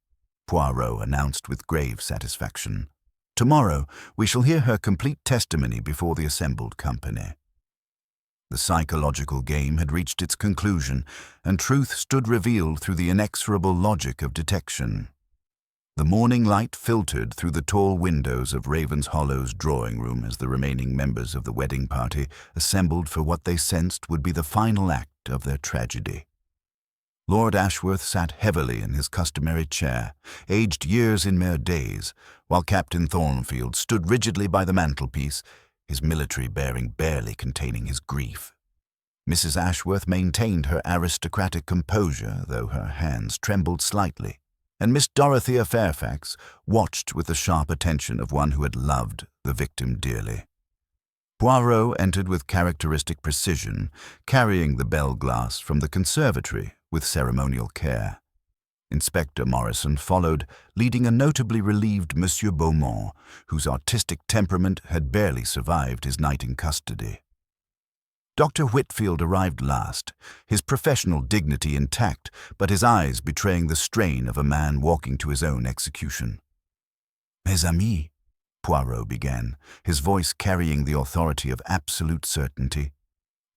Poirot announced with grave satisfaction. Tomorrow we shall hear her complete testimony before the assembled company. The psychological game had reached its conclusion, and truth stood revealed through the inexorable logic of detection. The morning light filtered through the tall windows of Ravenshollow's drawing room as the remaining members of the wedding party assembled for what they sensed would be the final act of their tragedy. Lord Ashworth sat heavily in his customary chair, aged years in mere days, while Captain Thornfield stood rigidly by the mantelpiece, his military bearing barely containing his grief. Mrs. Ashworth maintained her aristocratic composure, though her hands trembled slightly, and Miss Dorothea Fairfax watched with the sharp attention of one who had loved the victim dearly. Poirot entered with characteristic precision, carrying the bell glass from the conservatory with ceremonial care. Inspector Morrison followed, leading a notably relieved Monsieur Beaumont, whose artistic temperament had barely survived his night in custody. Dr. Whitfield arrived last, his professional dignity intact, but his eyes betraying the strain of a man walking to his own execution. Mes amis, Poirot began, his voice carrying the authority of absolute certainty.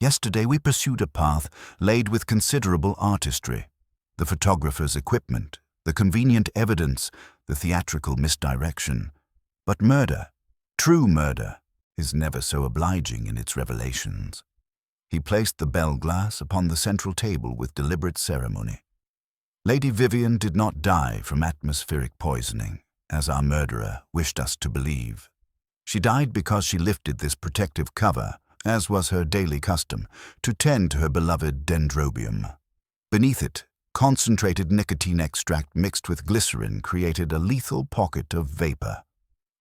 Yesterday we pursued a path laid with considerable artistry. The photographer's equipment, the convenient evidence, the theatrical misdirection. But murder, true murder, is never so obliging in its revelations. He placed the bell glass upon the central table with deliberate ceremony. Lady Vivian did not die from atmospheric poisoning, as our murderer wished us to believe. She died because she lifted this protective cover, as was her daily custom, to tend to her beloved dendrobium. Beneath it, concentrated nicotine extract mixed with glycerin created a lethal pocket of vapor.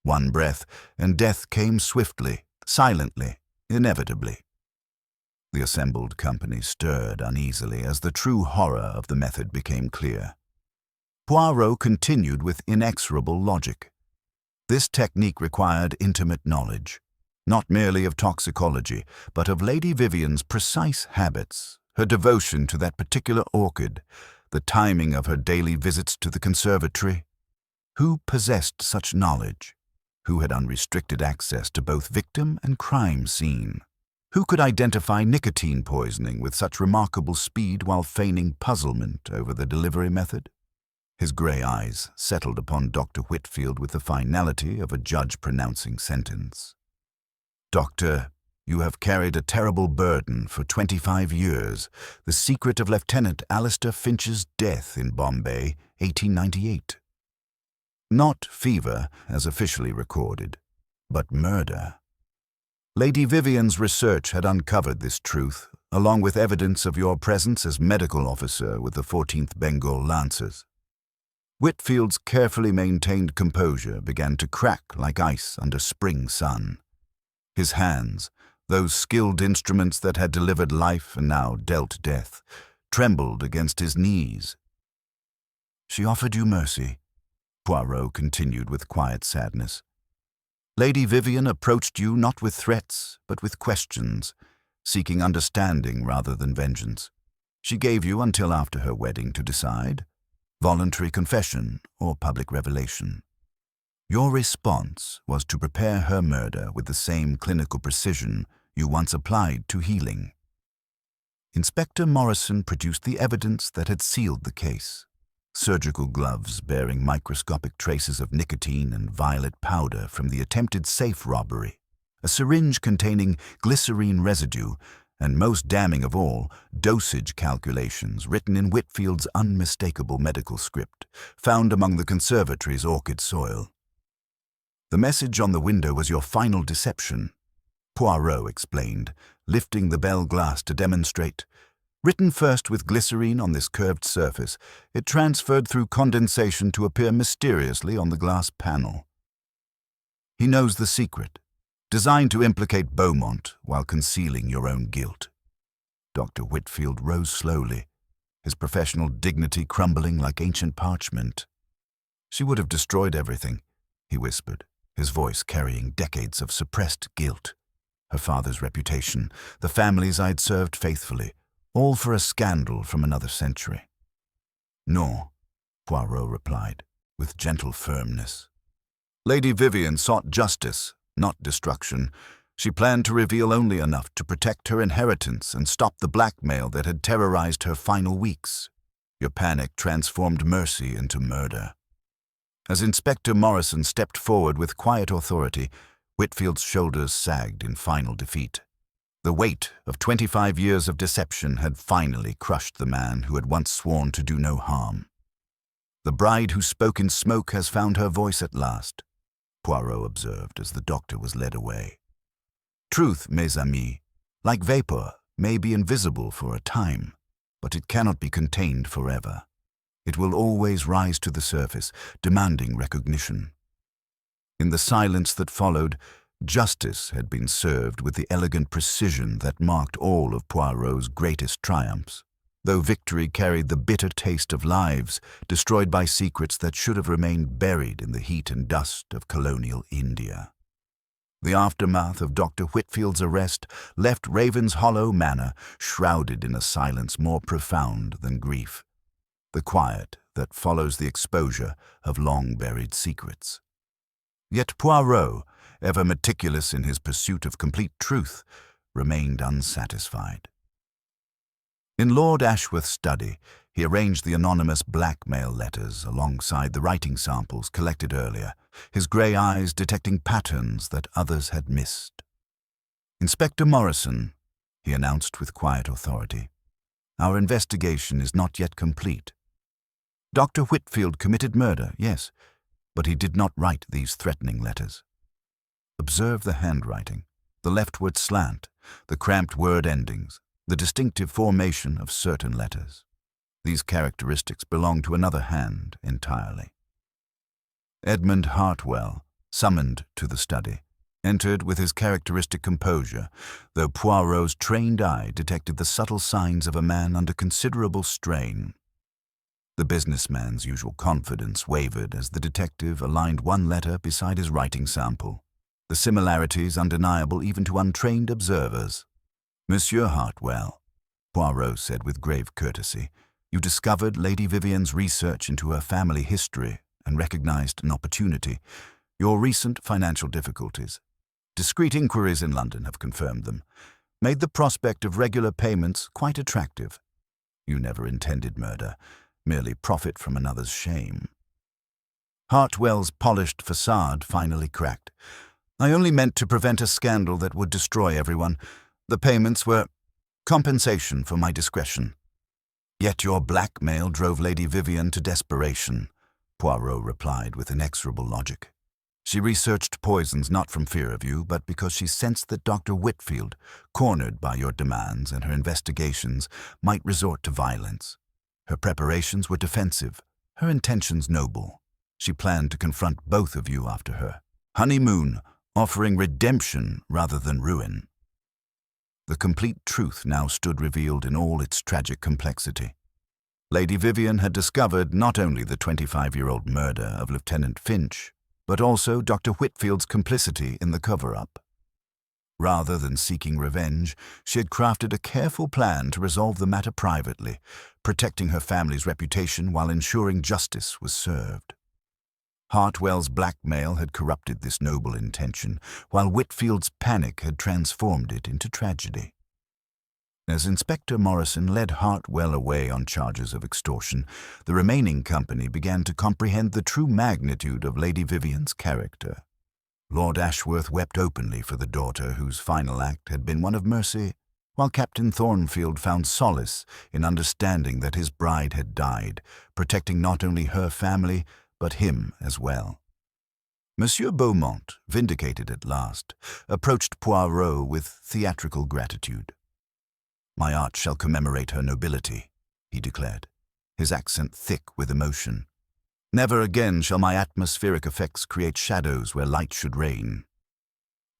One breath, and death came swiftly, Silently, inevitably. The assembled company stirred uneasily as the true horror of the method became clear. Poirot continued with inexorable logic. This technique required intimate knowledge, not merely of toxicology, but of Lady Vivian's precise habits, her devotion to that particular orchid, the timing of her daily visits to the conservatory. Who possessed such knowledge? Who had unrestricted access to both victim and crime scene? Who could identify nicotine poisoning with such remarkable speed while feigning puzzlement over the delivery method? His grey eyes settled upon Dr. Whitfield with the finality of a judge pronouncing sentence. "Doctor, you have carried a terrible burden for 25 years, the secret of Lieutenant Alistair Finch's death in Bombay, 1898. Not fever, as officially recorded, but murder. Lady Vivian's research had uncovered this truth, along with evidence of your presence as medical officer with the 14th Bengal Lancers." Whitfield's carefully maintained composure began to crack like ice under spring sun. His hands, those skilled instruments that had delivered life and now dealt death, trembled against his knees. "She offered you mercy," Poirot continued with quiet sadness. "Lady Vivian approached you not with threats, but with questions, seeking understanding rather than vengeance. She gave you until after her wedding to decide, voluntary confession or public revelation. Your response was to prepare her murder with the same clinical precision you once applied to healing. Inspector Morrison produced the evidence that had sealed the case. Surgical gloves bearing microscopic traces of nicotine and violet powder from the attempted safe robbery, a syringe containing glycerine residue, and most damning of all, dosage calculations written in Whitfield's unmistakable medical script, found among the conservatory's orchid soil. The message on the window was your final deception, Poirot explained, lifting the bell glass to demonstrate. Written first with glycerine on this curved surface, it transferred through condensation to appear mysteriously on the glass panel. He knows the secret, designed to implicate Beaumont while concealing your own guilt. Dr. Whitfield rose slowly, his professional dignity crumbling like ancient parchment. "She would have destroyed everything," he whispered, his voice carrying decades of suppressed guilt. "Her father's reputation, the families I'd served faithfully, all for a scandal from another century." "No," Poirot replied, with gentle firmness. "Lady Vivian sought justice, not destruction. She planned to reveal only enough to protect her inheritance and stop the blackmail that had terrorized her final weeks. Your panic transformed mercy into murder." As Inspector Morrison stepped forward with quiet authority, Whitfield's shoulders sagged in final defeat. The weight of 25 years of deception had finally crushed the man who had once sworn to do no harm. "The bride who spoke in smoke has found her voice at last," Poirot observed as the doctor was led away. "Truth, mes amis, like vapor, may be invisible for a time, but it cannot be contained forever. It will always rise to the surface, demanding recognition." In the silence that followed, justice had been served with the elegant precision that marked all of Poirot's greatest triumphs, though victory carried the bitter taste of lives destroyed by secrets that should have remained buried in the heat and dust of colonial India. The aftermath of Dr. Whitfield's arrest left Ravenshollow Manor shrouded in a silence more profound than grief, the quiet that follows the exposure of long-buried secrets. Yet Poirot, ever meticulous in his pursuit of complete truth, remained unsatisfied. In Lord Ashworth's study, he arranged the anonymous blackmail letters alongside the writing samples collected earlier, his grey eyes detecting patterns that others had missed. "Inspector Morrison," he announced with quiet authority, "our investigation is not yet complete. Dr. Whitfield committed murder, yes, but he did not write these threatening letters. Observe the handwriting, the leftward slant, the cramped word endings, the distinctive formation of certain letters. These characteristics belong to another hand entirely." Edmund Hartwell, summoned to the study, entered with his characteristic composure, though Poirot's trained eye detected the subtle signs of a man under considerable strain. The businessman's usual confidence wavered as the detective aligned one letter beside his writing sample, the similarities undeniable even to untrained observers. "Monsieur Hartwell," Poirot said with grave courtesy, "you discovered Lady Vivian's research into her family history and recognized an opportunity. Your recent financial difficulties, discreet inquiries in London have confirmed them, made the prospect of regular payments quite attractive. You never intended murder, merely profit from another's shame." Hartwell's polished facade finally cracked. "I only meant to prevent a scandal that would destroy everyone. The payments were compensation for my discretion." "Yet your blackmail drove Lady Vivian to desperation," Poirot replied with inexorable logic. "She researched poisons not from fear of you, but because she sensed that Dr. Whitfield, cornered by your demands and her investigations, might resort to violence. Her preparations were defensive, her intentions noble. She planned to confront both of you after her honeymoon, offering redemption rather than ruin." The complete truth now stood revealed in all its tragic complexity. Lady Vivian had discovered not only the 25-year-old murder of Lieutenant Finch, but also Dr. Whitfield's complicity in the cover-up. Rather than seeking revenge, she had crafted a careful plan to resolve the matter privately, protecting her family's reputation while ensuring justice was served. Hartwell's blackmail had corrupted this noble intention, while Whitfield's panic had transformed it into tragedy. As Inspector Morrison led Hartwell away on charges of extortion, the remaining company began to comprehend the true magnitude of Lady Vivian's character. Lord Ashworth wept openly for the daughter whose final act had been one of mercy, while Captain Thornfield found solace in understanding that his bride had died, protecting not only her family, but him as well. Monsieur Beaumont, vindicated at last, approached Poirot with theatrical gratitude. "My art shall commemorate her nobility," he declared, his accent thick with emotion. "Never again shall my atmospheric effects create shadows where light should reign."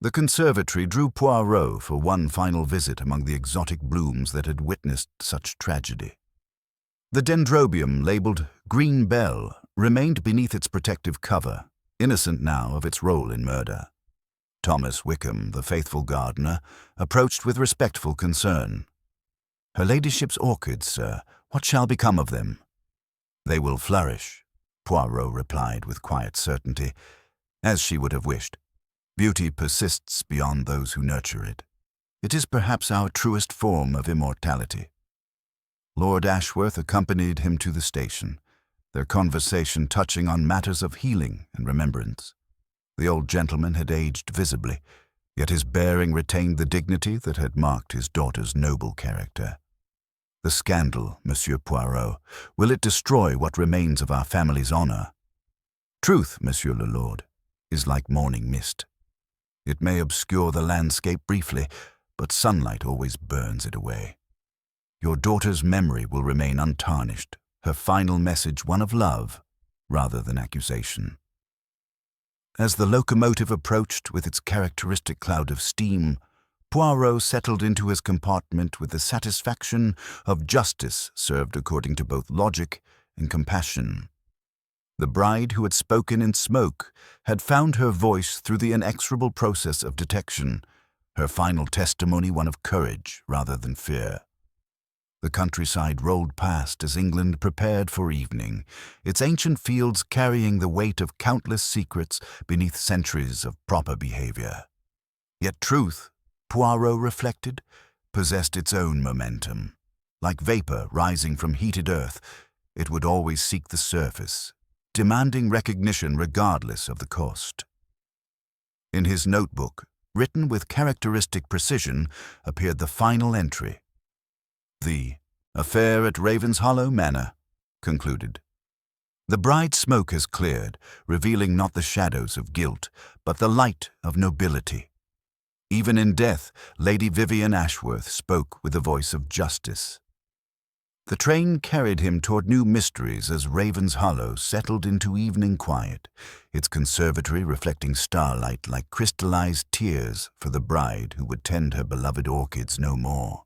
The conservatory drew Poirot for one final visit among the exotic blooms that had witnessed such tragedy. The dendrobium labeled Green Bell remained beneath its protective cover, innocent now of its role in murder. Thomas Wickham, the faithful gardener, approached with respectful concern. "Her ladyship's orchids, sir, what shall become of them?" "They will flourish," Poirot replied with quiet certainty, "as she would have wished. Beauty persists beyond those who nurture it. It is perhaps our truest form of immortality." Lord Ashworth accompanied him to the station, their conversation touching on matters of healing and remembrance. The old gentleman had aged visibly, yet his bearing retained the dignity that had marked his daughter's noble character. "The scandal, Monsieur Poirot, will it destroy what remains of our family's honor? Truth, Monsieur le Lord, is like morning mist. It may obscure the landscape briefly, but sunlight always burns it away. Your daughter's memory will remain untarnished, her final message one of love rather than accusation." As the locomotive approached with its characteristic cloud of steam, Poirot settled into his compartment with the satisfaction of justice served according to both logic and compassion. The bride who had spoken in smoke had found her voice through the inexorable process of detection, her final testimony one of courage rather than fear. The countryside rolled past as England prepared for evening, its ancient fields carrying the weight of countless secrets beneath centuries of proper behavior. Yet truth, Poirot reflected, possessed its own momentum. Like vapor rising from heated earth, it would always seek the surface, demanding recognition regardless of the cost. In his notebook, written with characteristic precision, appeared the final entry. "The affair at Ravenshollow Manor concluded. The bride's smoke has cleared, revealing not the shadows of guilt, but the light of nobility. Even in death, Lady Vivian Ashworth spoke with the voice of justice. The train carried him toward new mysteries as Ravenshollow settled into evening quiet, its conservatory reflecting starlight like crystallized tears for the bride who would tend her beloved orchids no more.